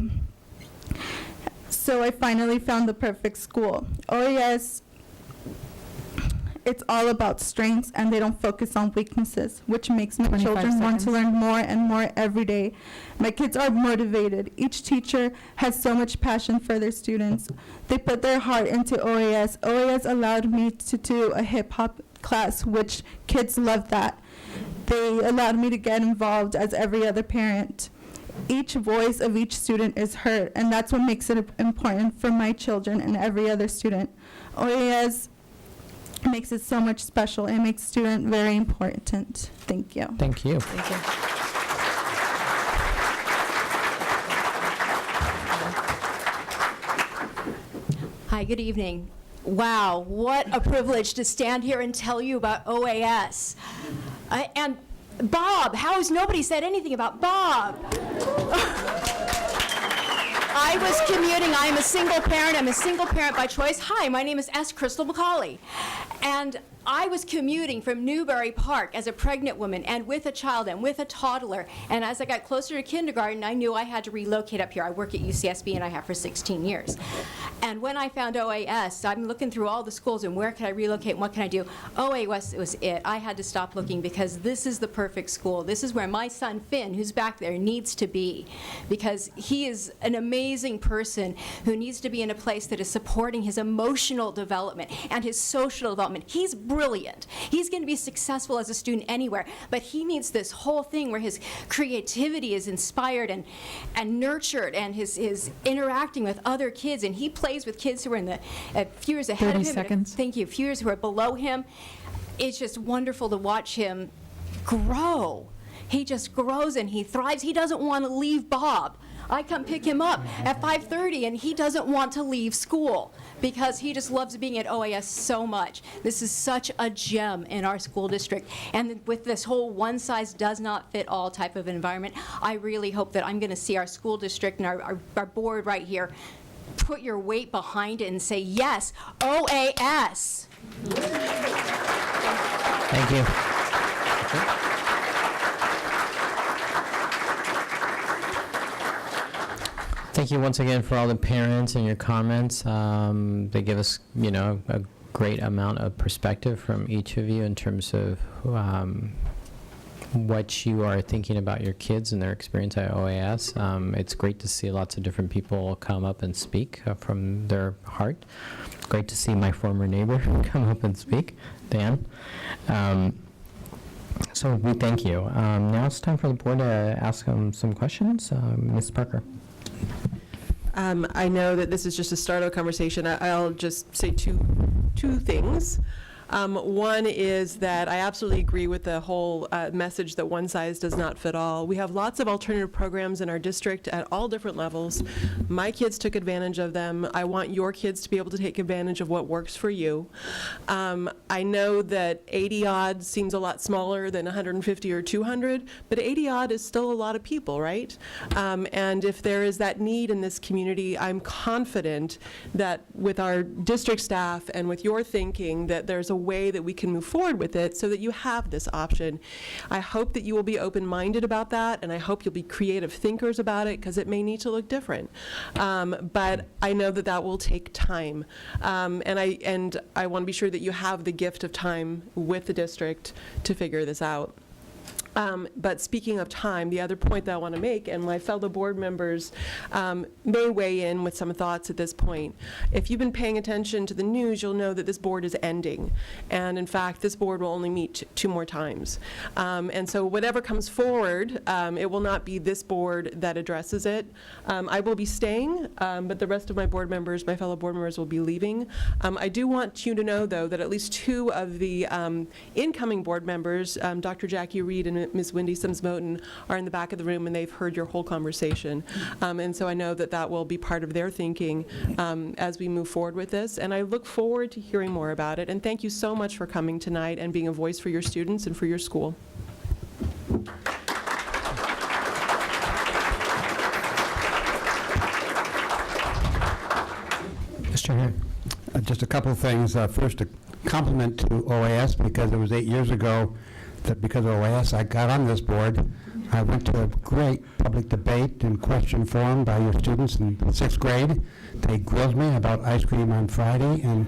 So I finally found the perfect school. OAS, it's all about strengths, and they don't focus on weaknesses, which makes my 25 children want to seconds. learn more and more every day. My kids are motivated. Each teacher has so much passion for their students. They put their heart into OAS. OAS allowed me to do a hip-hop class, which kids love that. They allowed me to get involved as every other parent. Each voice of each student is heard, and that's what makes it important for my children and every other student. OAS makes it so much special. It makes student very important. Thank you. Thank you. Thank you. Hi, good evening. Wow, what a privilege to stand here and tell you about OAS. And Bob, how has nobody said anything about Bob? I was commuting. I am a single parent. I'm a single parent by choice. Hi, my name is S. Crystal McCauley. And I was commuting from Newbury Park as a pregnant woman and with a child and with a toddler. And as I got closer to kindergarten, I knew I had to relocate up here. I work at UCSB and I have for 16 years. And when I found OAS, I'm looking through all the schools and where can I relocate and what can I do? OAS was it. I had to stop looking because this is the perfect school. This is where my son Finn, who's back there, needs to be, because he is an amazing person who needs to be in a place that is supporting his emotional development and his social development. He's brilliant. He's going to be successful as a student anywhere, but he needs this whole thing where his creativity is inspired and nurtured, and his interacting with other kids, and he plays with kids who are in the a few years ahead 30 of him. seconds. Thank you. A few years who are below him. It's just wonderful to watch him grow. He just grows and he thrives. He doesn't want to leave Bob. I come pick him up at 5:30 and he doesn't want to leave school because he just loves being at OAS so much. This is such a gem in our school district. And with this whole one-size-does-not-fit-all type of environment, I really hope that I'm going to see our school district and our board right here put your weight behind it and say, yes, OAS. Thank you. Thank you once again for all the parents and your comments. They give us, a great amount of perspective from each of you in terms of what you are thinking about your kids and their experience at OAS. It's great to see lots of different people come up and speak from their heart. Great to see my former neighbor come up and speak, Dan. So we thank you. Now it's time for the board to ask some questions. Ms. Parker. I know that this is just a start of a conversation. I'll just say two things. One is that I absolutely agree with the whole message that one size does not fit all. We have lots of alternative programs in our district at all different levels. My kids took advantage of them. I want your kids to be able to take advantage of what works for you. I know that 80 odd seems a lot smaller than 150 or 200, but 80 odd is still a lot of people, right? And if there is that need in this community, I'm confident that with our district staff and with your thinking that there's a way that we can move forward with it so that you have this option. I hope that you will be open-minded about that, and I hope you'll be creative thinkers about it, because it may need to look different. But I know that that will take time. And I want to be sure that you have the gift of time with the district to figure this out. But speaking of time, the other point that I want to make, and my fellow board members may weigh in with some thoughts at this point. If you've been paying attention to the news, you'll know that this board is ending. And in fact, this board will only meet 2 more times. And so whatever comes forward, it will not be this board that addresses it. I will be staying, but the rest of my board members, my fellow board members, will be leaving. I do want you to know, though, that at least 2 of the incoming board members, Dr. Jackie Reed and Ms. Wendy Sims-Moten, are in the back of the room, and they've heard your whole conversation. And so I know that that will be part of their thinking as we move forward with this. And I look forward to hearing more about it. And thank you so much for coming tonight and being a voice for your students and for your school. Mr. Hare. Just a couple of things. First, a compliment to OAS, because it was 8 years ago that because of OAS I got on this board. I went to a great public debate and question forum by your students in 6th grade. They grilled me about ice cream on Friday, and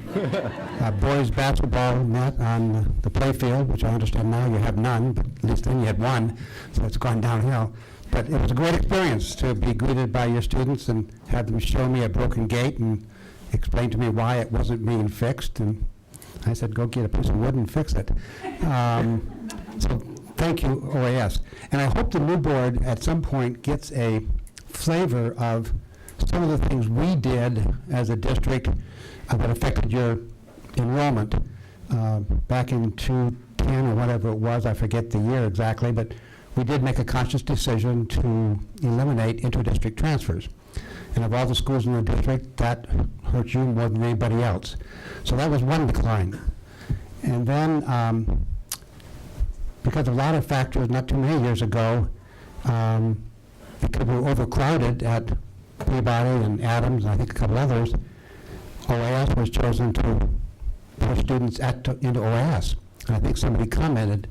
boys basketball net on the playfield, which I understand now you have none, but at least then you had one, so it's gone downhill. But it was a great experience to be greeted by your students and have them show me a broken gate and explain to me why it wasn't being fixed. And I said, go get a piece of wood and fix it. So thank you, OAS. And I hope the new board at some point gets a flavor of some of the things we did as a district that affected your enrollment back in 2010 or whatever it was. I forget the year exactly, but we did make a conscious decision to eliminate inter-district transfers. And of all the schools in the district, that hurt you more than anybody else. So that was one decline. And then, because of a lot of factors, not too many years ago, because we were overcrowded at Peabody and Adams, and I think a couple others, OAS was chosen to push students into OAS. And I think somebody commented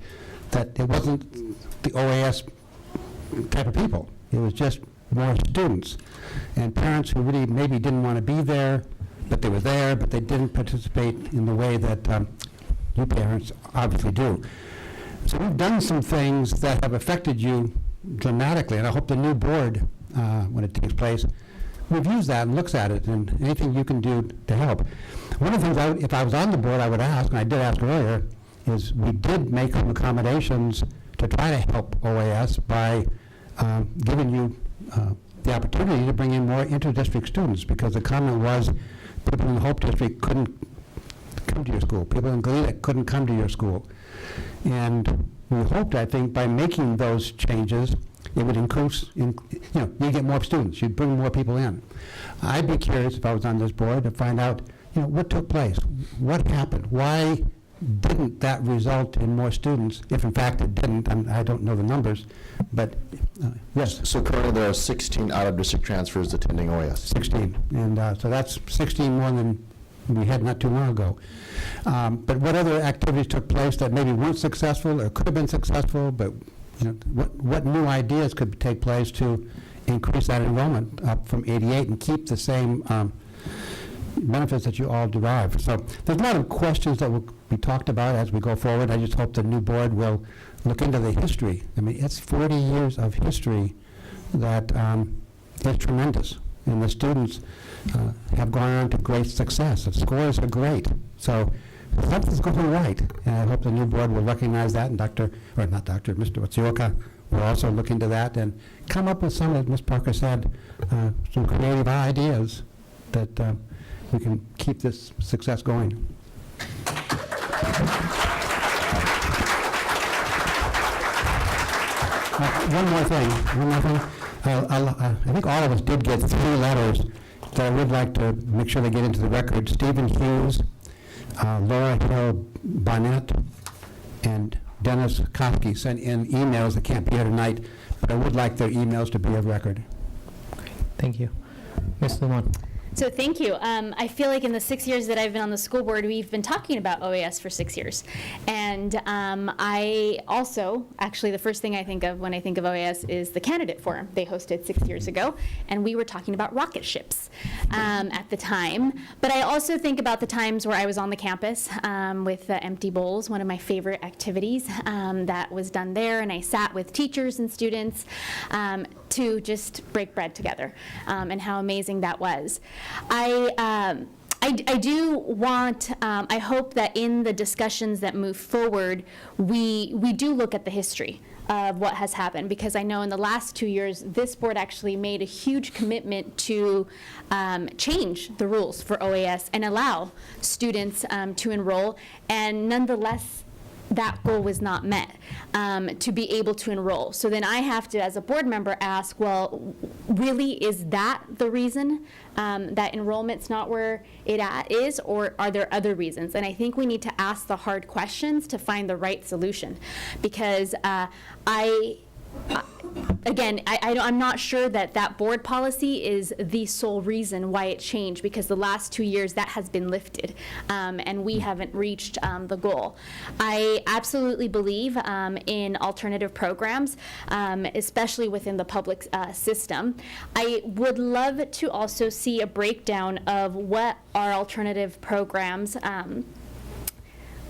that it wasn't the OAS type of people. It was just more students. And parents who really maybe didn't want to be there, but they were there, but they didn't participate in the way that you parents obviously do. So we've done some things that have affected you dramatically, and I hope the new board, when it takes place, reviews that and looks at it, and anything you can do to help. One of the things, if I was on the board, I would ask, and I did ask earlier, is we did make some accommodations to try to help OAS by giving you the opportunity to bring in more inter-district students, because the comment was people in the Hope District couldn't come to your school. People in Goleta couldn't come to your school. And we hoped, I think, by making those changes, it would increase, you get more students, you'd bring more people in. I'd be curious, if I was on this board, to find out, what took place? What happened? Why didn't that result in more students, if in fact it didn't? I don't know the numbers, but yes. So currently there are 16 out-of-district transfers attending OAS. 16, and so that's 16 more than we had not too long ago. But what other activities took place that maybe weren't successful or could have been successful, but what new ideas could take place to increase that enrollment up from 88 and keep the same benefits that you all derive? So there's a lot of questions that will be talked about as we go forward. I just hope the new board will look into the history. I mean, it's 40 years of history that is tremendous, and the students have gone on to great success. The scores are great. So something's going right, and I hope the new board will recognize that, and Mr. Matsuoka will also look into that and come up with some, as Ms. Parker said, some creative ideas that we can keep this success going. One more thing. I think all of us did get 3 letters that I would like to make sure they get into the record. Stephen Hughes, Laura Hill Barnett, and Dennis Kofke sent in emails that can't be here tonight, but I would like their emails to be of record. Thank you. Ms. Limon. So thank you. I feel like in the 6 years that I've been on the school board, we've been talking about OAS for 6 years. And I also, actually the first thing I think of when I think of OAS is the candidate forum they hosted 6 years ago. And we were talking about rocket ships at the time. But I also think about the times where I was on the campus with Empty Bowls, one of my favorite activities that was done there. And I sat with teachers and students to just break bread together, and how amazing that was. I do want, I hope that in the discussions that move forward, we do look at the history of what has happened, because I know in the last 2 years, this board actually made a huge commitment to change the rules for OAS and allow students to enroll, and nonetheless, that goal was not met, to be able to enroll. So then I have to, as a board member, ask, well, really, is that the reason that enrollment's not where it is, or are there other reasons? And I think we need to ask the hard questions to find the right solution, because I'm not sure that board policy is the sole reason why it changed, because the last 2 years that has been lifted, and we haven't reached the goal. I absolutely believe in alternative programs, especially within the public system. I would love to also see a breakdown of what our alternative programs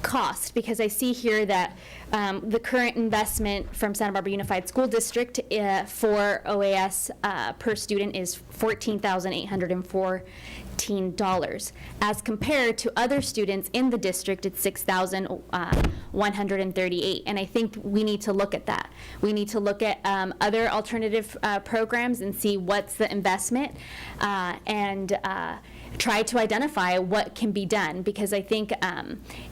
cost, because I see here that the current investment from Santa Barbara Unified School District for OAS per student is $14,814, as compared to other students in the district it's $6,138. And I think we need to look at that. We need to look at other alternative programs and see what's the investment, and try to identify what can be done, because I think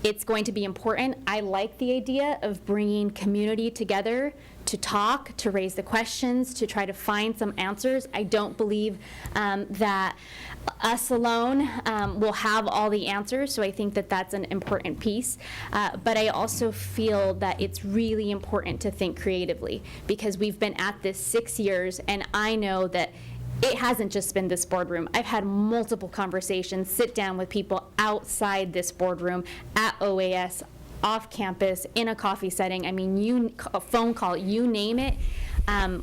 it's going to be important. I like the idea of bringing community together to talk, to raise the questions, to try to find some answers. I don't believe that us alone will have all the answers, so I think that that's an important piece. But I also feel that it's really important to think creatively, because we've been at this 6 years, and I know that it hasn't just been this boardroom. I've had multiple conversations, sit down with people outside this boardroom, at OAS, off campus, in a coffee setting. I mean, a phone call, you name it.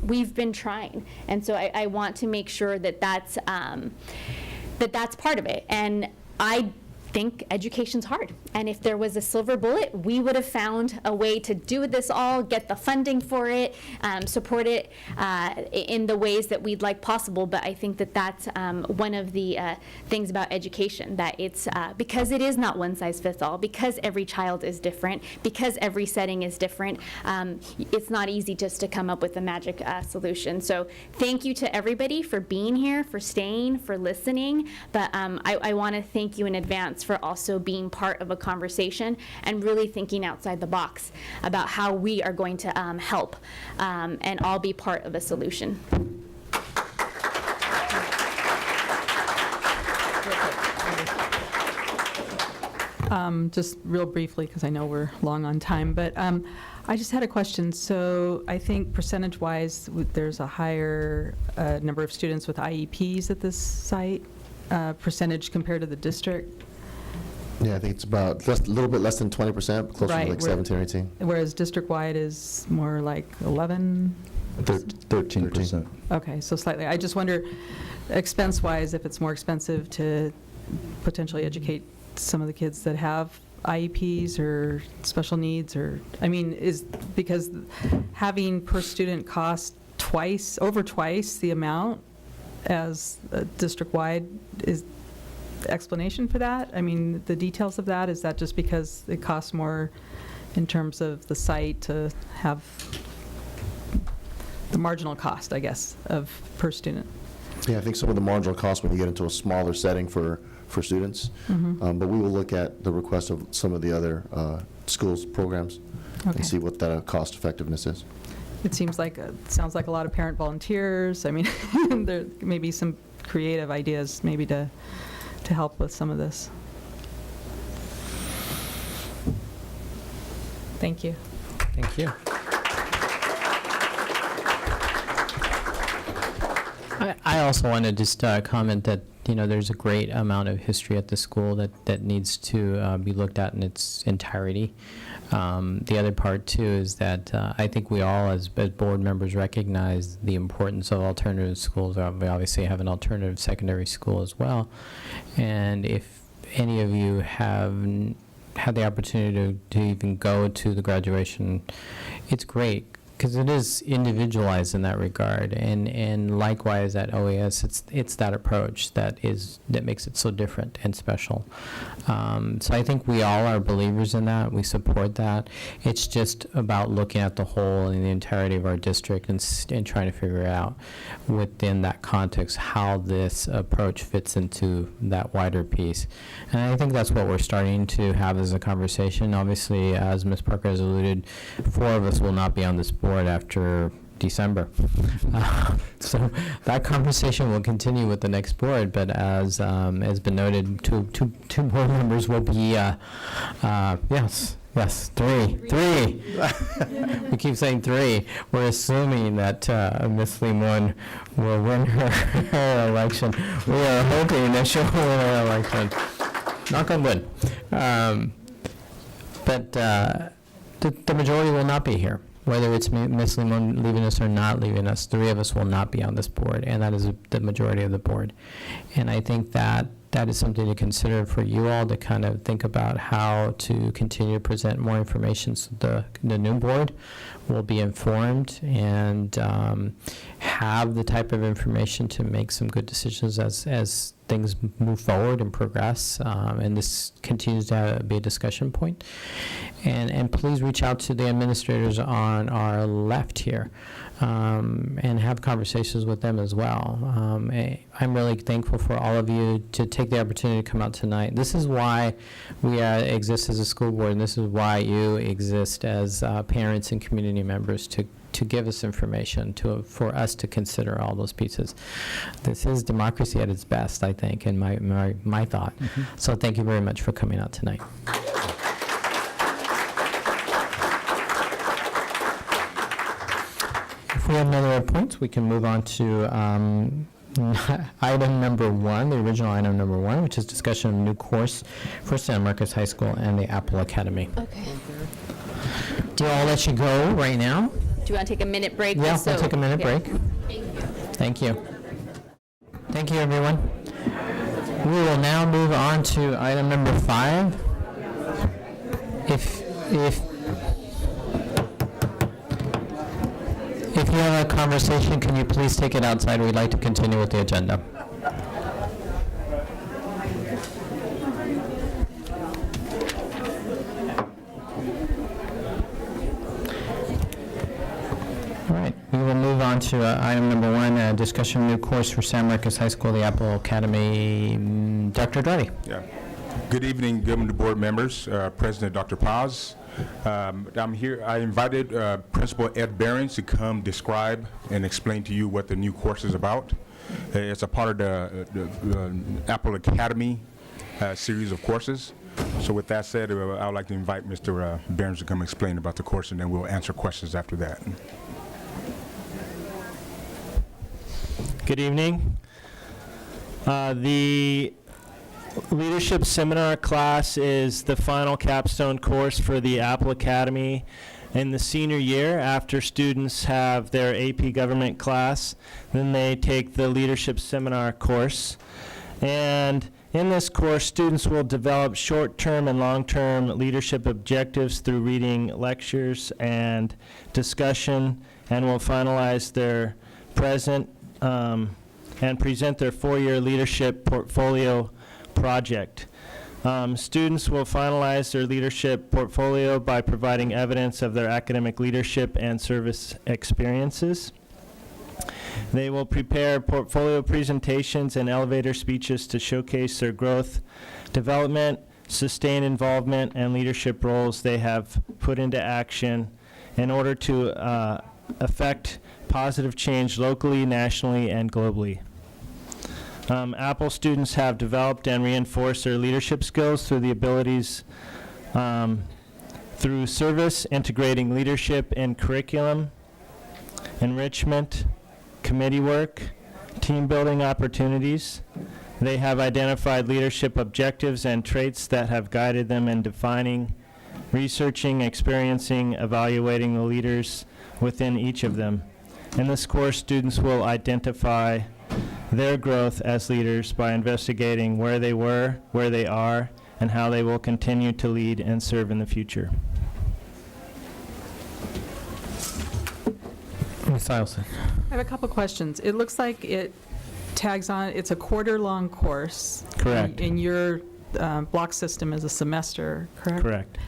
We've been trying, and so I want to make sure that that's part of it. And I think education's hard, and if there was a silver bullet, we would have found a way to do this all, get the funding for it, support it in the ways that we'd like possible. But I think that that's one of the things about education, that it's because it is not one size fits all, because every child is different, because every setting is different, it's not easy just to come up with a magic solution. So thank you to everybody for being here, for staying, for listening. But I want to thank you in advance for also being part of a conversation and really thinking outside the box about how we are going to help and all be part of a solution. Just real briefly, because I know we're long on time, but I just had a question. So I think percentage-wise, there's a higher number of students with IEPs at this site, percentage compared to the district. Yeah, I think it's about just a little bit less than 20%, closer Right, to like where- 17 or 18. Whereas district-wide is more like 11? 13%. Okay, so slightly. I just wonder, expense-wise, if it's more expensive to potentially educate some of the kids that have IEPs or special needs, or, I mean, because having per student cost over twice the amount as district-wide is explanation for that? I mean, the details of that, is that just because it costs more in terms of the site to have the marginal cost, I guess, of per student? Yeah, I think some of the marginal costs when you get into a smaller setting for students. Mhm. But we will look at the request of some of the other schools' programs Okay. and see what that cost effectiveness is. It sounds like a lot of parent volunteers. I mean, there may be some creative ideas maybe to help with some of this. Thank you. Thank you. I also want to just comment that, there's a great amount of history at the school that needs to be looked at in its entirety. The other part, too, is that I think we all, as board members, recognize the importance of alternative schools. We obviously have an alternative secondary school as well. And if any of you have had the opportunity to even go to the graduation, it's great, because it is individualized in that regard, and likewise at OAS, it's that approach that makes it so different and special. So I think we all are believers in that. We support that. It's just about looking at the whole and the entirety of our district and trying to figure out within that context how this approach fits into that wider piece. And I think that's what we're starting to have as a conversation. Obviously, as Ms. Parker has alluded, 4 of us will not be on this board after December. So that conversation will continue with the next board, but as has been noted, two board members will be, yes, 3. We keep saying 3. We're assuming that Ms. Limon will win her election. We are hoping that she'll win her election. Knock on wood. But the majority will not be here. Whether it's Ms. Limon leaving us or not leaving us, 3 of us will not be on this board, and that is the majority of the board. And I think that is something to consider for you all, to kind of think about how to continue to present more information so the new board will be informed and have the type of information to make some good decisions as things move forward and progress, and this continues to be a discussion point. And please reach out to the administrators on our left here, and have conversations with them as well. I'm really thankful for all of you to take the opportunity to come out tonight. This is why we exist as a school board, and this is why you exist as parents and community members, to to give us information for us to consider all those pieces. This is democracy at its best, I think, in my thought. So thank you very much for coming out tonight. If we have no other points, we can move on to item number 1, the original item number 1, which is discussion of new course for San Marcos High School and the Apple Academy. Okay. Do I'll let you go right now? Do you want to take a minute break? Yeah, just we'll so- take a minute okay. break. Thank you. Thank you, everyone. We will now move on to item number 5. If you have a conversation, can you please take it outside? We'd like to continue with the agenda. All right, we will move on to item number 1, discussion of new course for San Marcos High School, the Apple Academy. Dr. Dwadi. Yeah. Good evening, good board members, President Dr. Paz. I'm here, I invited Principal Ed Behrens to come describe and explain to you what the new course is about. It's a part of the Apple Academy series of courses. So with that said, I would like to invite Mr. Behrens to come explain about the course, and then we'll answer questions after that. Good evening. The Leadership Seminar class is the final capstone course for the Apple Academy in the senior year. After students have their AP Government class, then they take the Leadership Seminar course. And in this course, students will develop short-term and long-term leadership objectives through reading lectures and discussion, and will finalize their present and present their 4-year leadership portfolio project. Students will finalize their leadership portfolio by providing evidence of their academic leadership and service experiences. They will prepare portfolio presentations and elevator speeches to showcase their growth, development, sustained involvement, and leadership roles they have put into action in order to affect positive change locally, nationally, and globally. Apple students have developed and reinforced their leadership skills through the abilities through service, integrating leadership in curriculum, enrichment, committee work, team building opportunities. They have identified leadership objectives and traits that have guided them in defining, researching, experiencing, evaluating the leaders within each of them. In this course, students will identify their growth as leaders by investigating where they were, where they are, and how they will continue to lead and serve in the future. Ms. Eielson. I have a couple questions. It looks like it tags on, it's a quarter-long course. Correct. And your block system is a semester, correct? Correct.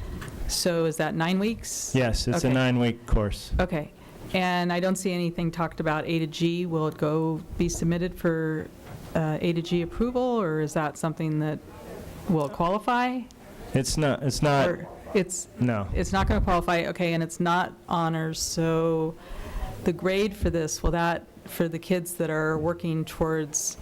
So is that 9 weeks? Yes, it's a Okay. 9-week course. Okay. And I don't see anything talked about A to G. Will it be submitted for A to G approval, or is that something that will qualify? It's not, Or it's no. It's not going to qualify, okay, and it's not honors, so the grade for this, will that, for the kids that are working towards?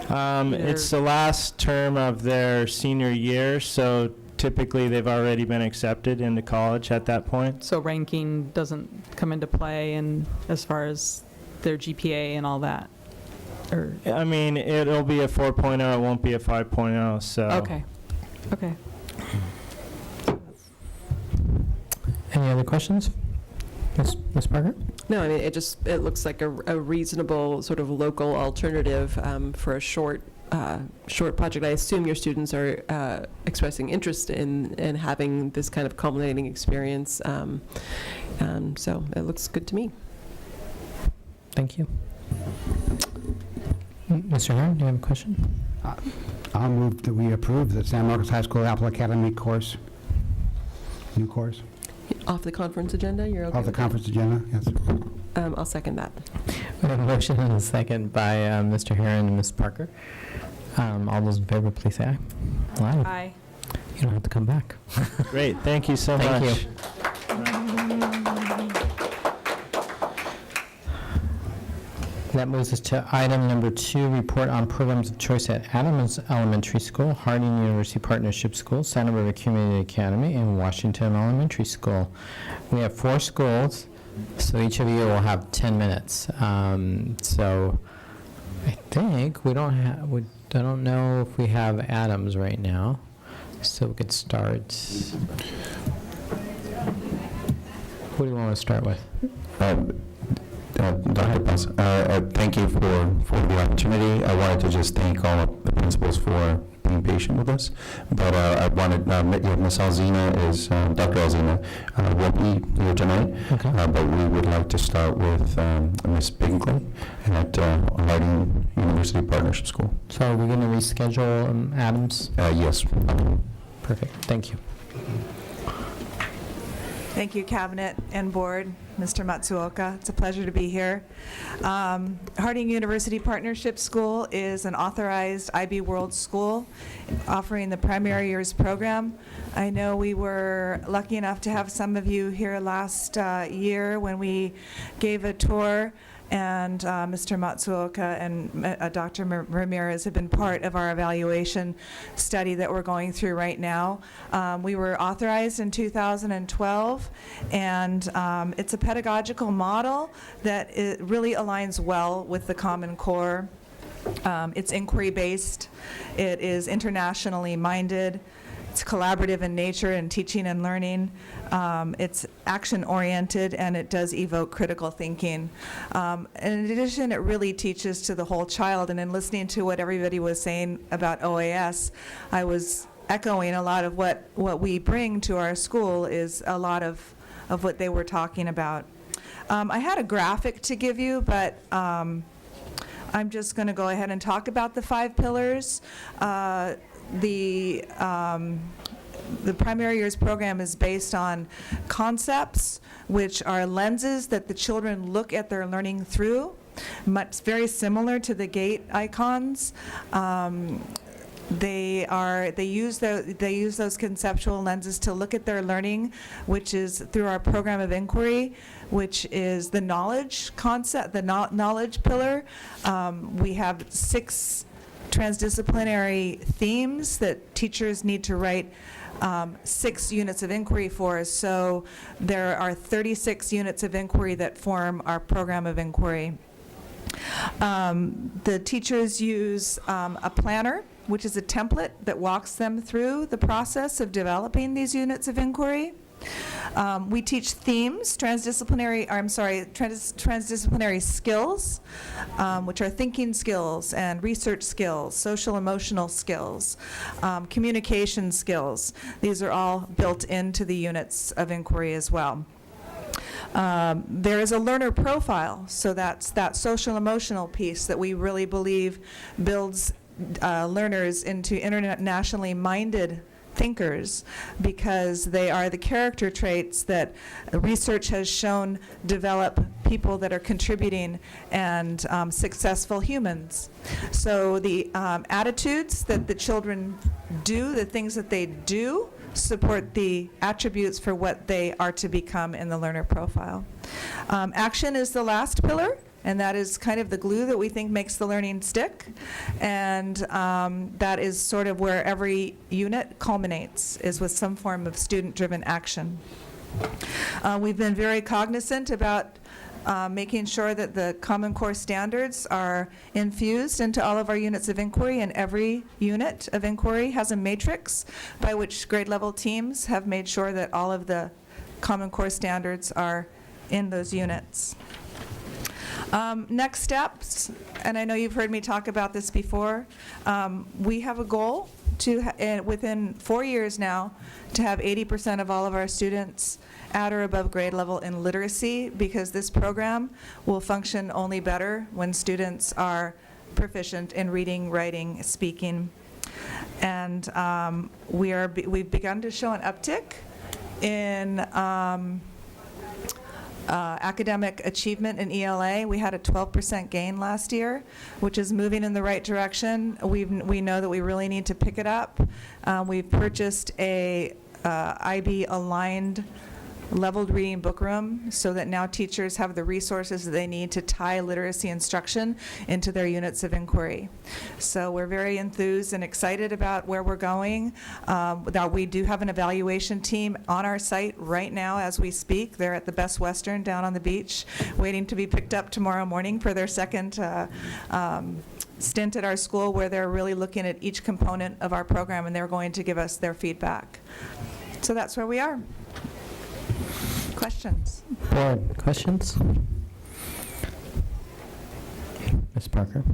It's the last term of their senior year, so typically they've already been accepted into college at that point. So ranking doesn't come into play, and as far as their GPA and all that? Or, I mean, it'll be a 4.0, it won't be a 5.0, so. okay, okay. Any other questions? Ms. Parker? No, I mean, it looks like a reasonable sort of local alternative for a short project. I assume your students are expressing interest in having this kind of culminating experience. So it looks good to me. Thank you. Mr. Herron, do you have a question? I'll move that we approve the San Marcos High School Apple Academy course, new course. Off the conference agenda, you're okay? Off the with conference agenda, yes. that? I'll second that. We have a motion and a second by Mr. Herron and Ms. Parker. All those in favor, please say aye. Aye. Aye. You don't have to come back. Great, thank you so much. Thank you. That moves us to item number 2, report on programs of choice at Adams Elementary School, Harding University Partnership School, Santa Barbara Community Academy, and Washington Elementary School. We have 4 schools, so each of you will have 10 minutes. So I think we don't have, I don't know if we have Adams right now, so we could start. Who do you want to start with? Dr. Paz, thank you for the opportunity. I wanted to just thank all of the principals for being patient with us. But I wanted, Ms. Alzina is, Dr. Alzina won't be here tonight. Okay. But we would like to start with Ms. Bingley at Harding University Partnership School. So are we going to reschedule Adams? Yes. Perfect. Thank you. Thank you, Cabinet and Board, Mr. Matsuoka. It's a pleasure to be here. Harding University Partnership School is an authorized IB World school offering the primary years program. I know we were lucky enough to have some of you here last year when we gave a tour, and Mr. Matsuoka and Dr. Ramirez have been part of our evaluation study that we're going through right now. We were authorized in 2012, and it's a pedagogical model that it really aligns well with the Common Core. It's inquiry-based. It is internationally minded. It's collaborative in nature and teaching and learning. It's action-oriented, and it does evoke critical thinking. In addition, it really teaches to the whole child. And in listening to what everybody was saying about OAS, I was echoing a lot of what we bring to our school is a lot of what they were talking about. I had a graphic to give you, but I'm just going to go ahead and talk about the 5 pillars. The primary years program is based on concepts, which are lenses that the children look at their learning through, very similar to the gate icons. They use those conceptual lenses to look at their learning, which is through our program of inquiry, which is the knowledge concept, the knowledge pillar. We have 6 transdisciplinary themes that teachers need to write 6 units of inquiry for. So there are 36 units of inquiry that form our program of inquiry. The teachers use a planner, which is a template that walks them through the process of developing these units of inquiry. We teach themes, transdisciplinary skills, which are thinking skills and research skills, social emotional skills, communication skills. These are all built into the units of inquiry as well. There is a learner profile, so that's that social emotional piece that we really believe builds learners into internationally minded thinkers, because they are the character traits that research has shown develop people that are contributing and successful humans. So the attitudes that the children do, the things that they do, support the attributes for what they are to become in the learner profile. Action is the last pillar, and that is kind of the glue that we think makes the learning stick. And that is sort of where every unit culminates, is with some form of student-driven action. We've been very cognizant about making sure that the Common Core standards are infused into all of our units of inquiry, and every unit of inquiry has a matrix by which grade level teams have made sure that all of the Common Core standards are in those units. Next steps, and I know you've heard me talk about this before, we have a goal to, within 4 years now, to have 80% of all of our students at or above grade level in literacy, because this program will function only better when students are proficient in reading, writing, speaking. And we've begun to show an uptick in academic achievement in ELA. We had a 12% gain last year, which is moving in the right direction. We know that we really need to pick it up. We've purchased a IB-aligned leveled reading book room so that now teachers have the resources that they need to tie literacy instruction into their units of inquiry. So we're very enthused and excited about where we're going. Now we do have an evaluation team on our site right now as we speak. They're at the Best Western down on the beach, waiting to be picked up tomorrow morning for their second stint at our school, where they're really looking at each component of our program, and they're going to give us their feedback. So that's where we are. Questions? Board, questions? Ms. Parker?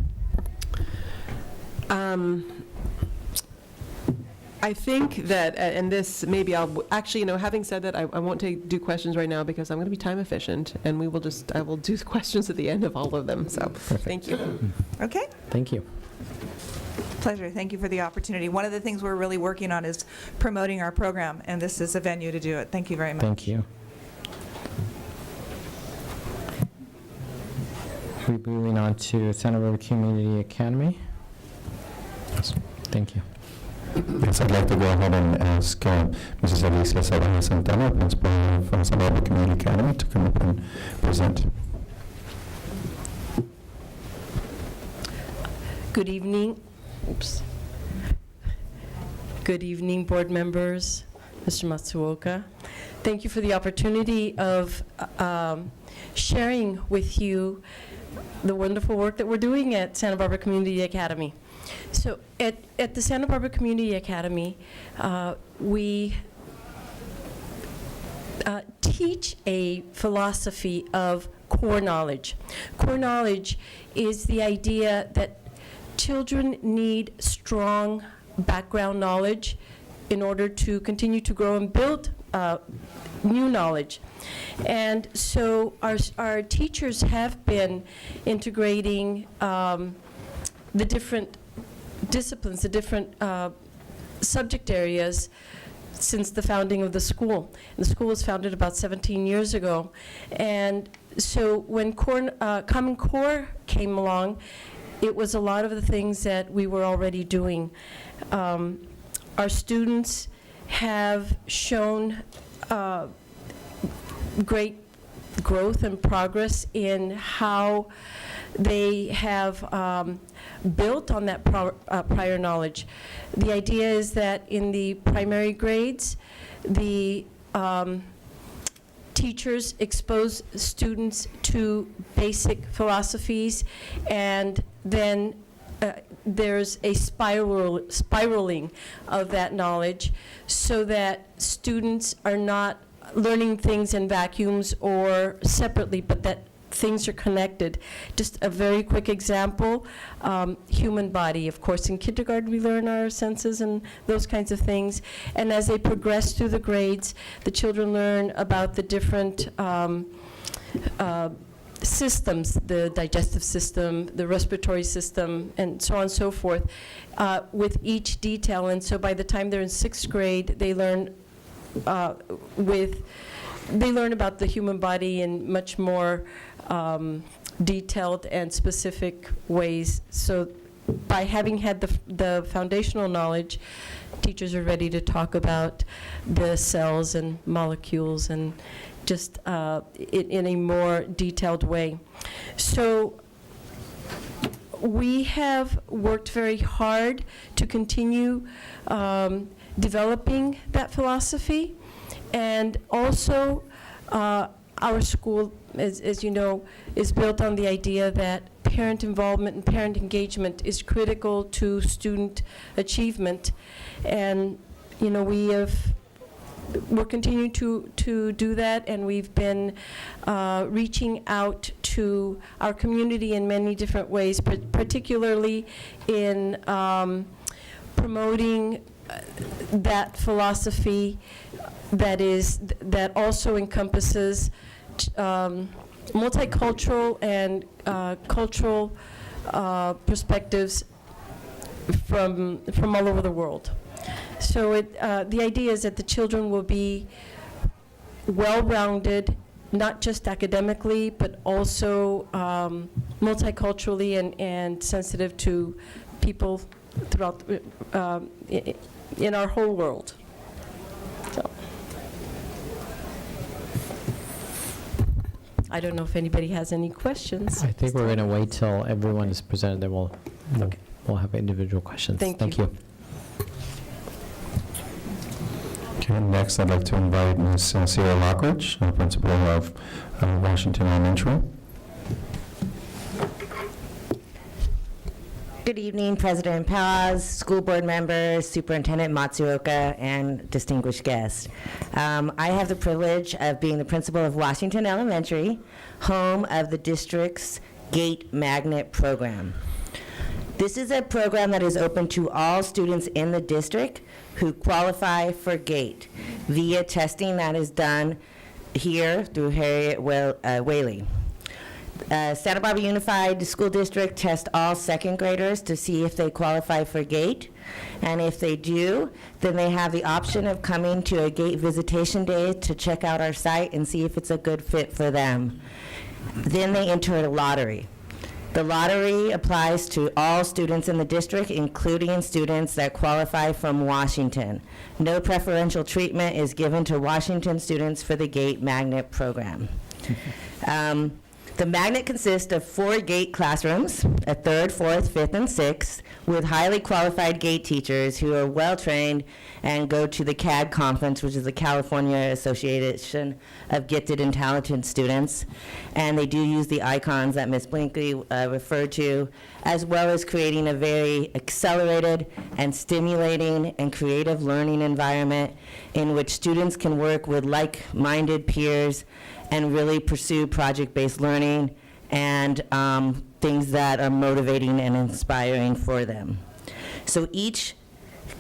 I think that, and this, maybe I'll, actually, having said that, I won't do questions right now because I'm going to be time efficient, and I will do the questions at the end of all of them, so, thank you. Okay. Thank you. Pleasure. Thank you for the opportunity. One of the things we're really working on is promoting our program, and this is a venue to do it. Thank you very much. Thank you. We're moving on to Santa Barbara Community Academy. Yes. Thank you. Yes, I'd like to go ahead and ask Mrs. Alicia Salvador Santana, principal of Santa Barbara Community Academy, to come up and present. Good evening. Oops. Good evening, board members, Mr. Matsuoka. Thank you for the opportunity of sharing with you the wonderful work that we're doing at Santa Barbara Community Academy. So at the Santa Barbara Community Academy, we teach a philosophy of core knowledge. Core knowledge is the idea that children need strong background knowledge in order to continue to grow and build new knowledge. And so our teachers have been integrating the different disciplines, the different subject areas since the founding of the school. And the school was founded about 17 years ago. And so when Common Core came along, it was a lot of the things that we were already doing. Our students have shown great growth and progress in how they have built on that prior knowledge. The idea is that in the primary grades, the teachers expose students to basic philosophies, and then there's a spiraling of that knowledge so that students are not learning things in vacuums or separately, but that things are connected. Just a very quick example, human body. Of course, in kindergarten we learn our senses and those kinds of things. And as they progress through the grades, the children learn about the different systems, the digestive system, the respiratory system, and so on and so forth, with each detail. And so by the time they're in 6th grade, they learn about the human body in much more detailed and specific ways. So by having had the foundational knowledge, teachers are ready to talk about the cells and molecules and just in a more detailed way. So we have worked very hard to continue developing that philosophy, and also our school, as you know, is built on the idea that parent involvement and parent engagement is critical to student achievement. And we're continuing to do that, and we've been reaching out to our community in many different ways, particularly in promoting that philosophy that also encompasses multicultural and cultural perspectives from all over the world. So the idea is that the children will be well-rounded, not just academically, but also multiculturally and sensitive to people throughout in our whole world. So. I don't know if anybody has any questions. I think we're going to wait till everyone is presented, then we'll have individual questions. Thank you. Okay, next I'd like to invite Ms. Sarah Lockridge, principal of Washington Elementary. Good evening, President Paz, school board members, Superintendent Matsuoka, and distinguished guests. I have the privilege of being the principal of Washington Elementary, home of the district's GATE Magnet program. This is a program that is open to all students in the district who qualify for GATE via testing that is done here through Harriet Whaley. Santa Barbara Unified School District tests all second graders to see if they qualify for GATE. And if they do, then they have the option of coming to a GATE visitation day to check out our site and see if it's a good fit for them. Then they enter a lottery. The lottery applies to all students in the district, including students that qualify from Washington. No preferential treatment is given to Washington students for the GATE Magnet program. The magnet consists of 4 GATE classrooms, a 3rd, 4th, 5th, and 6th, with highly qualified GATE teachers who are well-trained and go to the CAD conference, which is the California Association of Gifted and Talented Students. And they do use the icons that Ms. Blinkley referred to, as well as creating a very accelerated and stimulating and creative learning environment in which students can work with like-minded peers and really pursue project-based learning and things that are motivating and inspiring for them. So each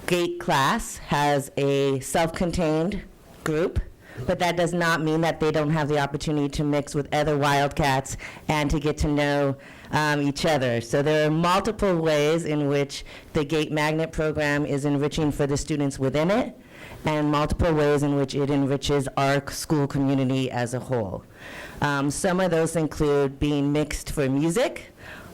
GATE class has a self-contained group, but that does not mean that they don't have the opportunity to mix with other Wildcats and to get to know each other. So there are multiple ways in which the GATE Magnet program is enriching for the students within it, and multiple ways in which it enriches our school community as a whole. Some of those include being mixed for music,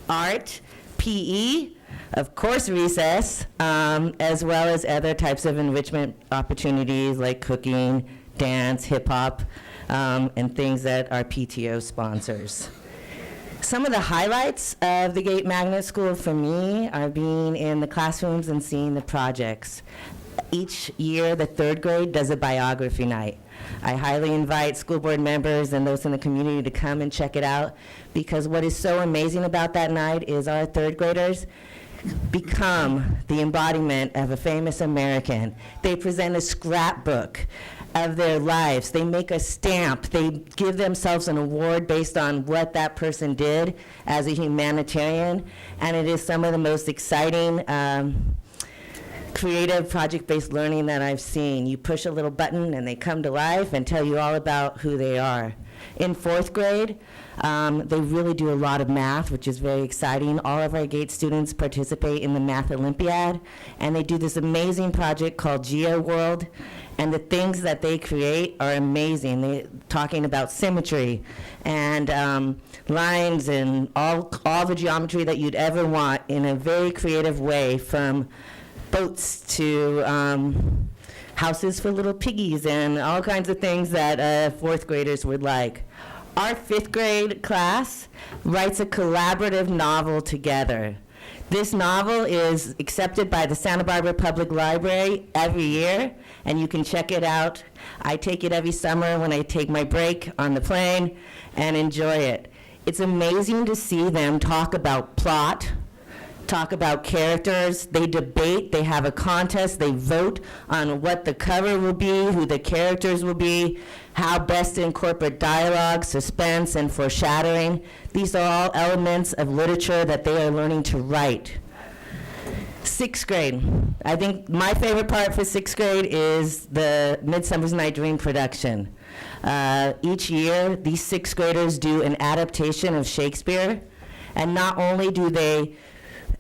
art, PE, of course recess, as well as other types of enrichment opportunities like cooking, dance, hip hop, and things that our PTO sponsors. Some of the highlights of the GATE Magnet School for me are being in the classrooms and seeing the projects. Each year, the 3rd grade does a biography night. I highly invite school board members and those in the community to come and check it out, because what is so amazing about that night is our 3rd graders become the embodiment of a famous American. They present a scrapbook of their lives. They make a stamp. They give themselves an award based on what that person did as a humanitarian, and it is some of the most exciting creative project-based learning that I've seen. You push a little button and they come to life and tell you all about who they are. In 4th grade, they really do a lot of math, which is very exciting. All of our GATE students participate in the Math Olympiad, and they do this amazing project called GeoWorld, and the things that they create are amazing. They're talking about symmetry and lines and all the geometry that you'd ever want in a very creative way, from boats to houses for little piggies and all kinds of things that 4th graders would like. Our 5th grade class writes a collaborative novel together. This novel is accepted by the Santa Barbara Public Library every year, and you can check it out. I take it every summer when I take my break on the plane and enjoy it. It's amazing to see them talk about plot, talk about characters. They debate, they have a contest, they vote on what the cover will be, who the characters will be, how best to incorporate dialogue, suspense, and foreshadowing. These are all elements of literature that they are learning to write. 6th grade. I think my favorite part for 6th grade is the Midsummer's Night Dream production. Each year, these 6th graders do an adaptation of Shakespeare, and not only do they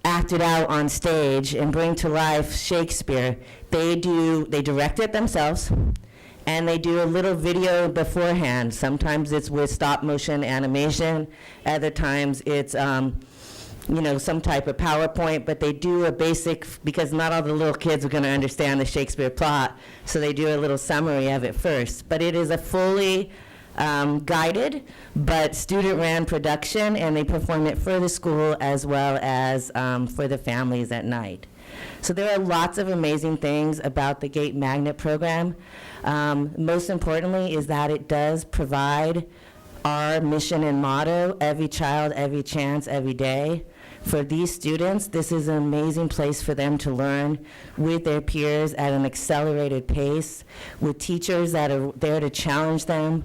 act it out on stage and bring to life Shakespeare, they direct it themselves, and they do a little video beforehand. Sometimes it's with stop motion animation, other times it's some type of PowerPoint, but they do a basic, because not all the little kids are going to understand the Shakespeare plot, so they do a little summary of it first. But it is a fully guided, but student-ran production, and they perform it for the school as well as for the families at night. So there are lots of amazing things about the GATE Magnet program. Most importantly is that it does provide our mission and motto, every child, every chance, every day. For these students, this is an amazing place for them to learn with their peers at an accelerated pace, with teachers that are there to challenge them,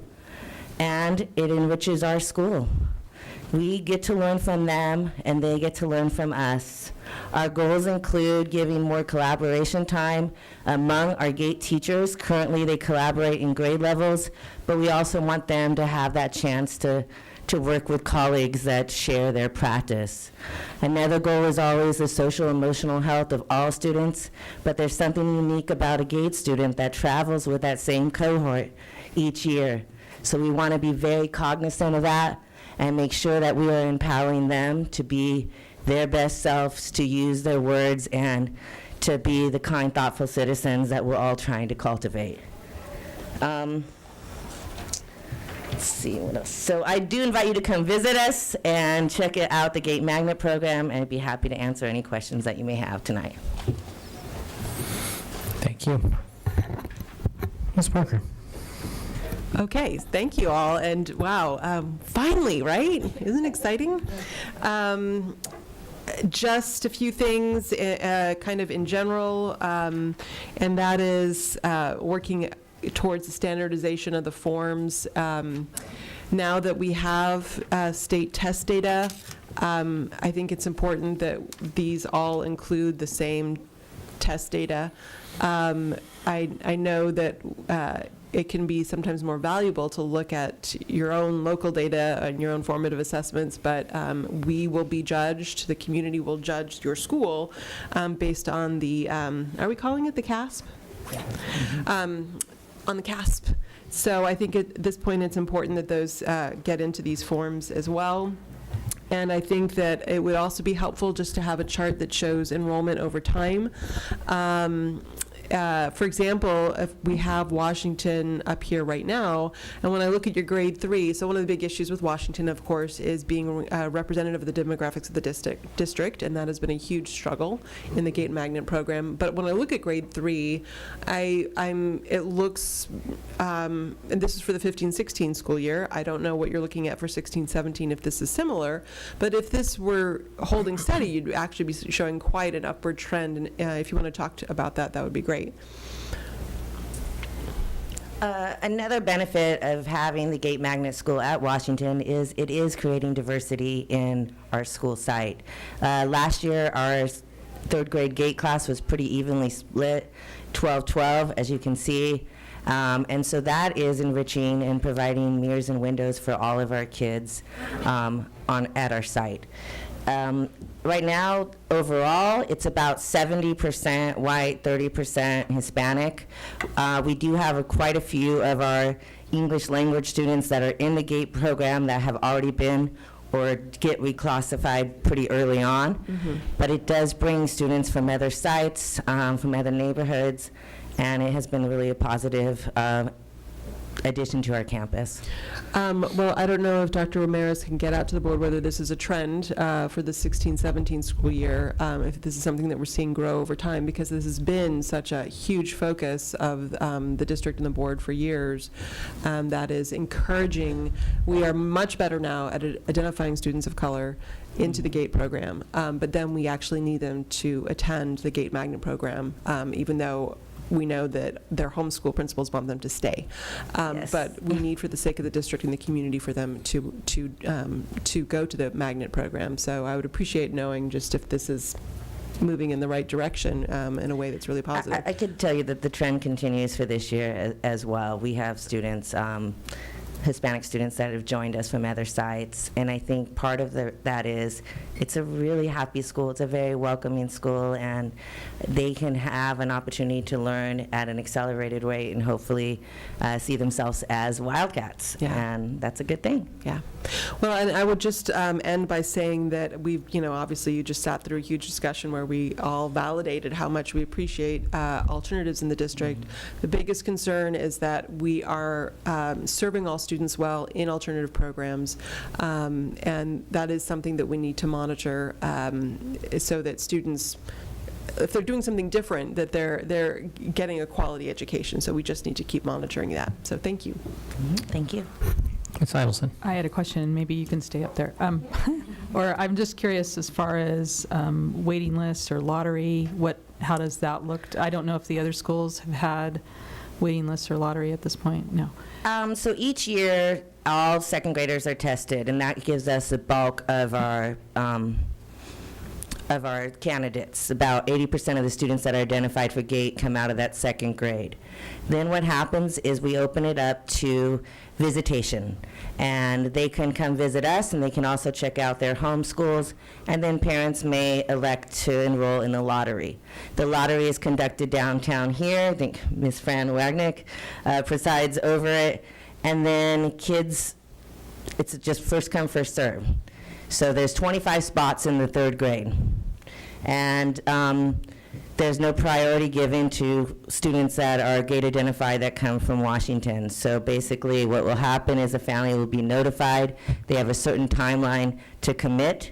and it enriches our school. We get to learn from them, and they get to learn from us. Our goals include giving more collaboration time among our GATE teachers. Currently, they collaborate in grade levels, but we also want them to have that chance to work with colleagues that share their practice. Another goal is always the social emotional health of all students, but there's something unique about a GATE student that travels with that same cohort each year. So we want to be very cognizant of that and make sure that we are empowering them to be their best selves, to use their words, and to be the kind, thoughtful citizens that we're all trying to cultivate. Let's see what else. So I do invite you to come visit us and check it out, the GATE Magnet program, and I'd be happy to answer any questions that you may have tonight. Thank you. Ms. Parker. Okay, thank you all, and wow, finally, right? Isn't it exciting? Just a few things kind of in general, and that is working towards the standardization of the forms. Now that we have state test data, I think it's important that these all include the same test data. I know that it can be sometimes more valuable to look at your own local data and your own formative assessments, but we will be judged, the community will judge your school based on the, are we calling it the CASP? On the CASP. So I think at this point it's important that those get into these forms as well. And I think that it would also be helpful just to have a chart that shows enrollment over time. For example, if we have Washington up here right now, and when I look at your grade 3, so one of the big issues with Washington, of course, is being representative of the demographics of the district, and that has been a huge struggle in the GATE Magnet program. But when I look at grade 3, it looks, and this is for the 15-16 school year. I don't know what you're looking at for 16-17 if this is similar, but if this were holding steady, you'd actually be showing quite an upward trend. And if you want to talk about that, that would be great. Another benefit of having the GATE Magnet School at Washington is it is creating diversity in our school site. Last year, our third grade GATE class was pretty evenly split, 12-12, as you can see. And so that is enriching and providing mirrors and windows for all of our kids at our site. Right now, overall, it's about 70% white, 30% Hispanic. We do have quite a few of our English language students that are in the GATE program that have already been or get reclassified pretty early on. Mm-hmm. But it does bring students from other sites, from other neighborhoods, and it has been really a positive addition to our campus. Well, I don't know if Dr. Ramirez can get out to the board whether this is a trend for the 16-17 school year, if this is something that we're seeing grow over time, because this has been such a huge focus of the district and the board for years. That is encouraging. We are much better now at identifying students of color into the GATE program, but then we actually need them to attend the GATE Magnet program, even though we know that their homeschool principals want them to stay. Yes. But we need, for the sake of the district and the community, for them to go to the Magnet program. So I would appreciate knowing just if this is moving in the right direction in a way that's really positive. I could tell you that the trend continues for this year as well. We have students, Hispanic students that have joined us from other sites, and I think part of that is it's a really happy school. It's a very welcoming school, and they can have an opportunity to learn at an accelerated rate and hopefully see themselves as Wildcats, and that's a good thing. Yeah. Well, and I would just end by saying that we've, obviously you just sat through a huge discussion where we all validated how much we appreciate alternatives in the district. The biggest concern is that we are serving all students students well in alternative programs. And that is something that we need to monitor so that students, if they're doing something different, that they're getting a quality education. So we just need to keep monitoring that. So thank you. Thank you. Ms. Idelson. I had a question, maybe you can stay up there. Or I'm just curious as far as waiting lists or lottery, how does that look? I don't know if the other schools have had waiting lists or lottery at this point. No. So each year, all second graders are tested, and that gives us the bulk of our candidates. About 80% of the students that are identified for GATE come out of that second grade. Then what happens is we open it up to visitation, and they can come visit us, and they can also check out their home schools, and then parents may elect to enroll in the lottery. The lottery is conducted downtown here. I think Ms. Fran Wagnick presides over it, and then kids, it's just first come, first serve. So there's 25 spots in the third grade. And there's no priority given to students that are GATE identified that come from Washington. So basically what will happen is the family will be notified. They have a certain timeline to commit,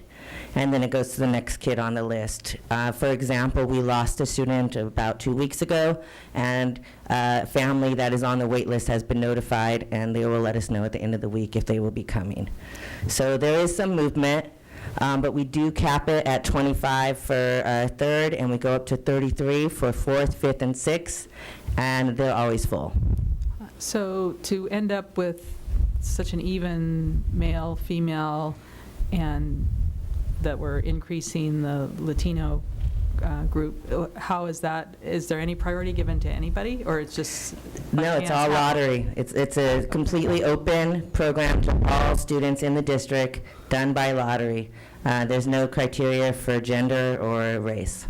and then it goes to the next kid on the list. For example, we lost a student about 2 weeks ago, and a family that is on the wait list has been notified, and they will let us know at the end of the week if they will be coming. So there is some movement. But we do cap it at 25 for third, and we go up to 33 for fourth, fifth, and sixth, and they're always full. So to end up with such an even male, female, and that we're increasing the Latino group, how is that? Is there any priority given to anybody, or it's just? No, it's all lottery. It's a completely open program to all students in the district, done by lottery. There's no criteria for gender or race.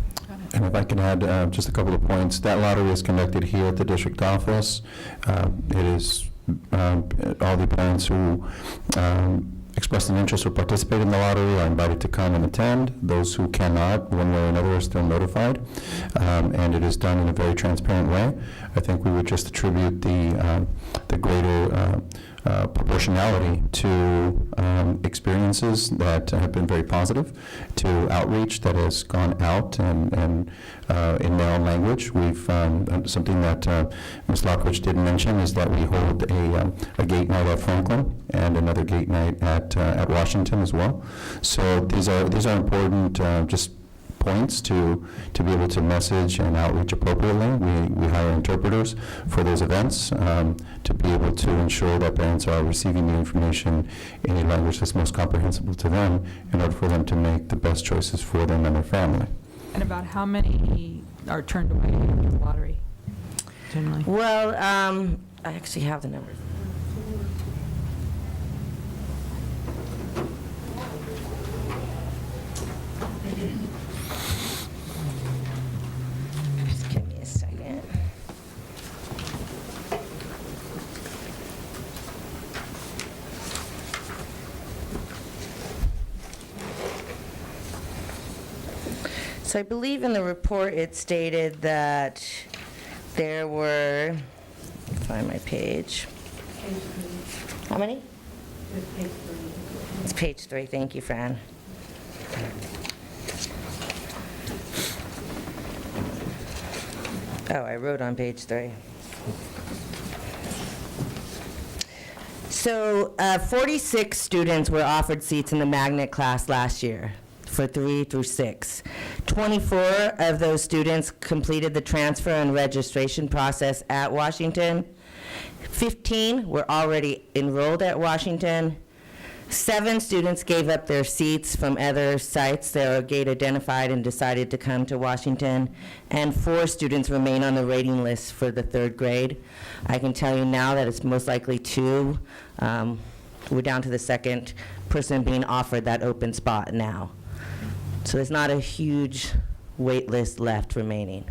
And if I can add just a couple of points, that lottery is conducted here at the district office. It is all the parents who expressed an interest or participate in the lottery are invited to come and attend. Those who cannot, one way or another, are still notified. And it is done in a very transparent way. I think we would just attribute the greater proportionality to experiences that have been very positive, to outreach that has gone out and in their own language. We've something that Ms. Lockridge did mention is that we hold a GATE night at Franklin and another GATE night at Washington as well. So these are important just points to be able to message and outreach appropriately. We hire interpreters for those events to be able to ensure that parents are receiving the information in a language that's most comprehensible to them in order for them to make the best choices for them and their family. And about how many are turned away in the lottery, generally? Well, I actually have the numbers. Just give me a second. So I believe in the report it stated that there were, find my page. How many? It's page 3. Thank you, Fran. Oh, I wrote on page 3. So 46 students were offered seats in the magnet class last year for 3 through 6. 24 of those students completed the transfer and registration process at Washington. 15 were already enrolled at Washington. 7 students gave up their seats from other sites that are GATE identified and decided to come to Washington. And 4 students remain on the waiting list for the 3rd grade. I can tell you now that it's most likely 2. We're down to the 2nd person being offered that open spot now. So there's not a huge wait list left remaining.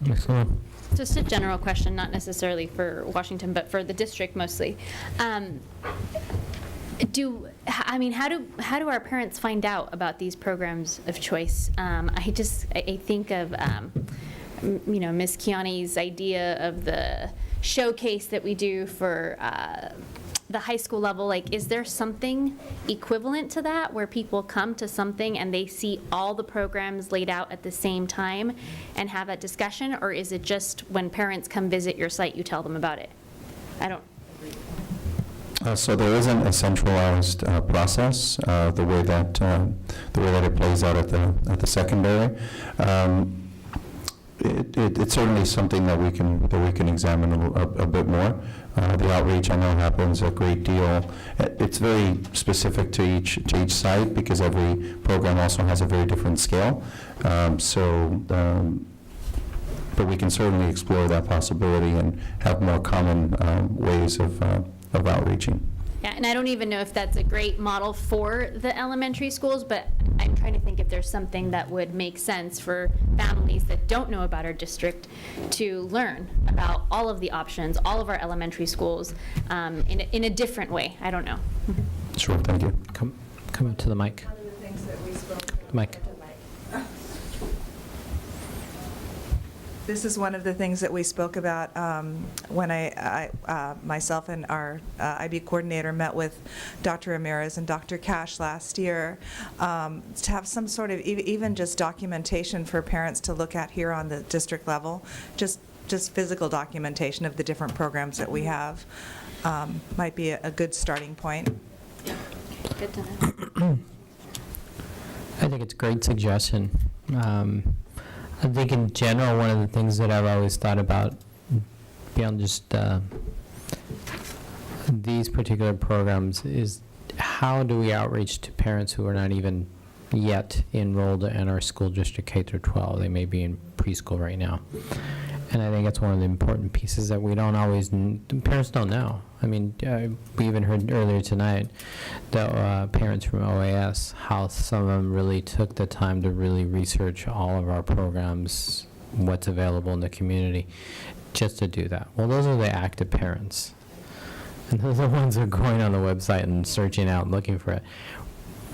Excellent. Just a general question, not necessarily for Washington, but for the district mostly. How do our parents find out about these programs of choice? I think of Ms. Kiani's idea of the showcase that we do for the high school level, like, is there something equivalent to that where people come to something and they see all the programs laid out at the same time and have that discussion? Or is it just when parents come visit your site, you tell them about it? I don't. So there isn't a centralized process, the way that it plays out at the secondary. It's certainly something that we can examine a bit more. The outreach, I know, happens a great deal. It's very specific to each site because every program also has a very different scale. But we can certainly explore that possibility and have more common ways of outreaching. Yeah, and I don't even know if that's a great model for the elementary schools, but I'm trying to think if there's something that would make sense for families that don't know about our district to learn about all of the options, all of our elementary schools in a different way. I don't know. Sure, thank you. Come up to the mic. Mic. This is one of the things that we spoke about when myself and our IB coordinator met with Dr. Ramirez and Dr. Cash last year, to have some sort of even just documentation for parents to look at here on the district level, just physical documentation of the different programs that we have might be a good starting point. Good to know. I think it's a great suggestion. I think in general, one of the things that I've always thought about beyond just these particular programs is how do we outreach to parents who are not even yet enrolled in our school district K through 12. They may be in preschool right now. And I think that's one of the important pieces that we don't always, parents don't know. I mean, we even heard earlier tonight that parents from OAS, how some of them really took the time to really research all of our programs, what's available in the community, just to do that. Well, those are the active parents. And those are the ones who are going on the website and searching out and looking for it.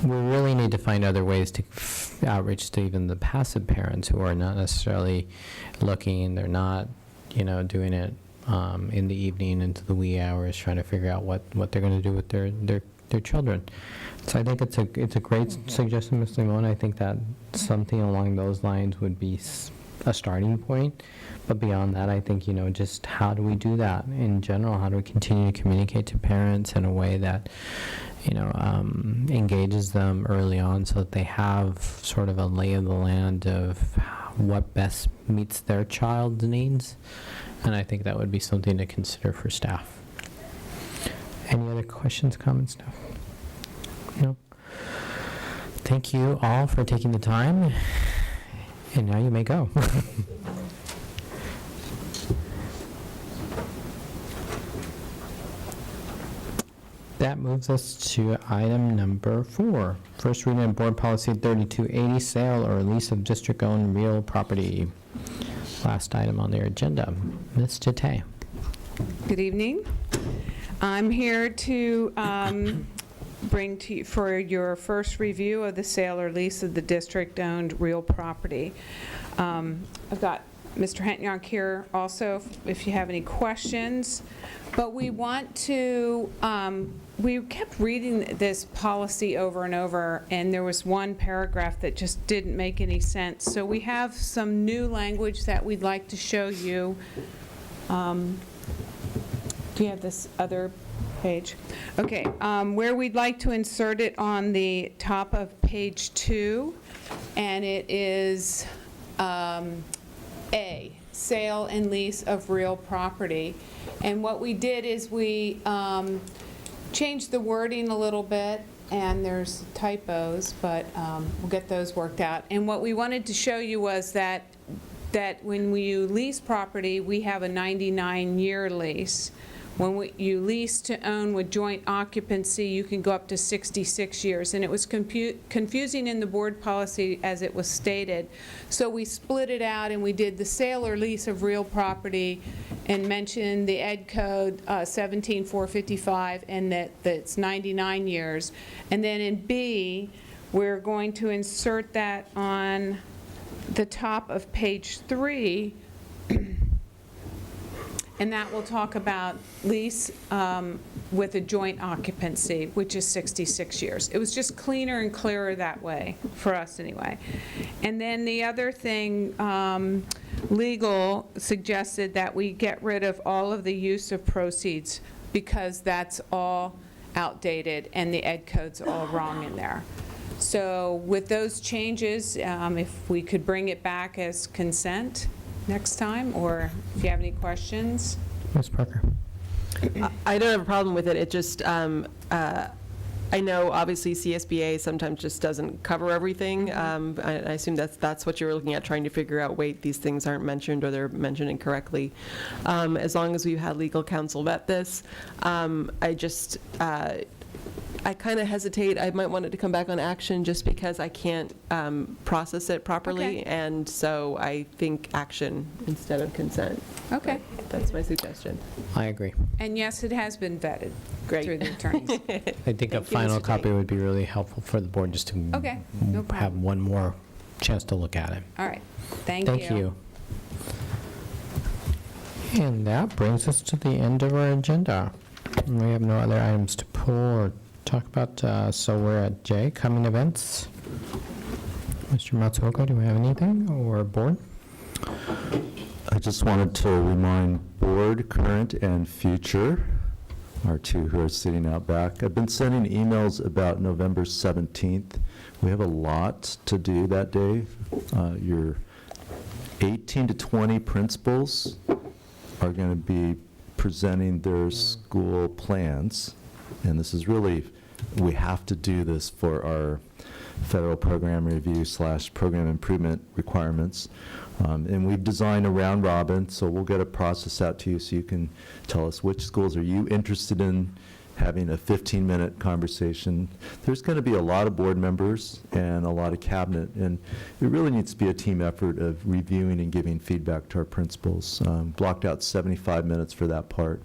We really need to find other ways to outreach to even the passive parents who are not necessarily looking, they're not, doing it in the evening into the wee hours, trying to figure out what they're going to do with their children. So I think it's a great suggestion, Ms. Limon. I think that something along those lines would be a starting point. But beyond that, I think, just how do we do that in general? How do we continue to communicate to parents in a way that, engages them early on so that they have sort of a lay of the land of what best meets their child's needs? And I think that would be something to consider for staff. Any other questions, comments, staff? No? Thank you all for taking the time. And now you may go. That moves us to item number 4. First reading of Board Policy 3280, sale or lease of district-owned real property. Last item on their agenda. Ms. Jate. Good evening. I'm here to bring to you for your first review of the sale or lease of the district-owned real property. I've got Mr. Hentjonk here also if you have any questions. But we want to, we kept reading this policy over and over, and there was one paragraph that just didn't make any sense. So we have some new language that we'd like to show you. Do you have this other page? Okay, where we'd like to insert it on the top of page 2, and it is A, sale and lease of real property. And what we did is we changed the wording a little bit, and there's typos, but we'll get those worked out. And what we wanted to show you was that when you lease property, we have a 99-year lease. When you lease to own with joint occupancy, you can go up to 66 years. And it was confusing in the board policy as it was stated. So we split it out and we did the sale or lease of real property and mentioned the Ed Code 17455 and that it's 99 years. And then in B, we're going to insert that on the top of page 3. and that will talk about lease with a joint occupancy, which is 66 years. It was just cleaner and clearer that way, for us anyway. And then the other thing, legal suggested that we get rid of all of the use of proceeds because that's all outdated and the ed code's all wrong in there. So with those changes, if we could bring it back as consent next time, or if you have any questions. Ms. Parker? I don't have a problem with it. It just, I know obviously CSBA sometimes just doesn't cover everything. I assume that's what you're looking at, trying to figure out, wait, these things aren't mentioned or they're mentioned incorrectly. As long as we've had legal counsel vet this, I kind of hesitate. I might want it to come back on action just because I can't process it properly. Okay. And so I think action instead of consent. Okay. That's my suggestion. I agree. And yes, it has been vetted Great. through the attorneys. I think a final copy would be really helpful for the board just to Okay, no problem. have one more chance to look at it. All right, thank you. Thank you. And that brings us to the end of our agenda. We have no other items to pull or talk about, so we're at J, coming events. Mr. Matsuoka, do we have anything, or board? I just wanted to remind board, current and future, our two who are sitting out back. I've been sending emails about November 17th. We have a lot to do that day. Your 18 to 20 principals are going to be presenting their school plans. And this is really, we have to do this for our federal program review / program improvement requirements. And we've designed a round robin, so we'll get a process out to you so you can tell us which schools are you interested in having a 15-minute conversation. There's going to be a lot of board members and a lot of cabinet, and it really needs to be a team effort of reviewing and giving feedback to our principals. Blocked out 75 minutes for that part.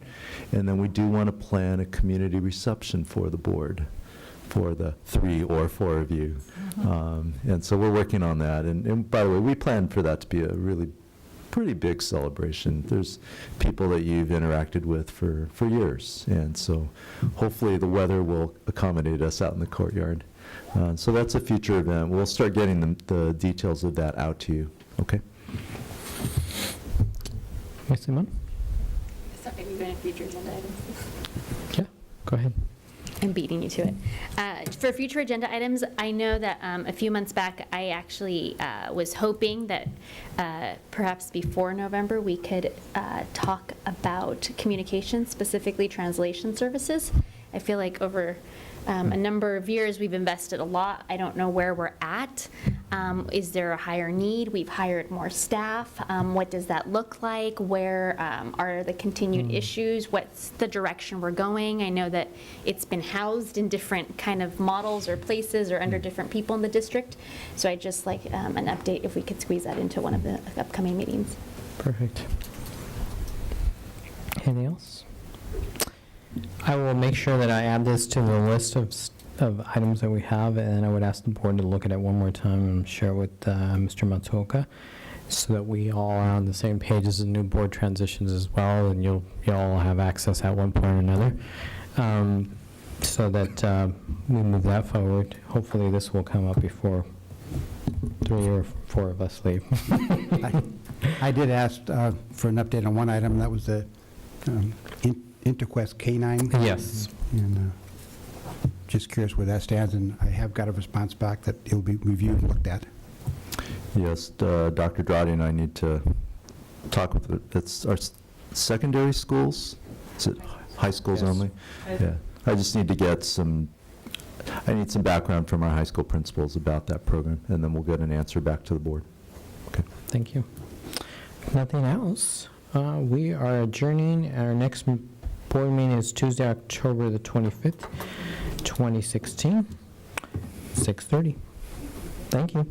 And then we do want to plan a community reception for the board, for the 3 or 4 of you. And so we're working on that. And by the way, we plan for that to be a really pretty big celebration. There's people that you've interacted with for years. And so hopefully the weather will accommodate us out in the courtyard. So that's a future event. We'll start getting the details of that out to you. Okay? Ms. Simon? Sorry, we're going to future agenda items. Yeah, go ahead. I'm beating you to it. For future agenda items, I know that a few months back, I actually was hoping that perhaps before November, we could talk about communication, specifically translation services. I feel like over a number of years, we've invested a lot. I don't know where we're at. Is there a higher need? We've hired more staff. What does that look like? Where are the continued issues? What's the direction we're going? I know that it's been housed in different kind of models or places or under different people in the district. So I'd just like an update if we could squeeze that into one of the upcoming meetings. Perfect. Anything else? I will make sure that I add this to the list of items that we have, and I would ask the board to look at it one more time and share with Mr. Matsuoka, so that we all are on the same page as the new board transitions as well, and you'll all have access at one point or another, so that we move that forward. Hopefully this will come up before 3 or 4 of us leave. I did ask for an update on one item, that was the Interquest K-9. Yes. And just curious where that stands, and I have got a response back that it'll be reviewed and looked at. Yes, Dr. Drotti and I need to talk with it's our secondary schools. Is it high schools Yes. only? Yeah. I just need to get I need some background from our high school principals about that program, and then we'll get an answer back to the board. Okay. Thank you. Nothing else. We are adjourning. Our next board meeting is Tuesday, October the 25th, 2016, 6:30. Thank you.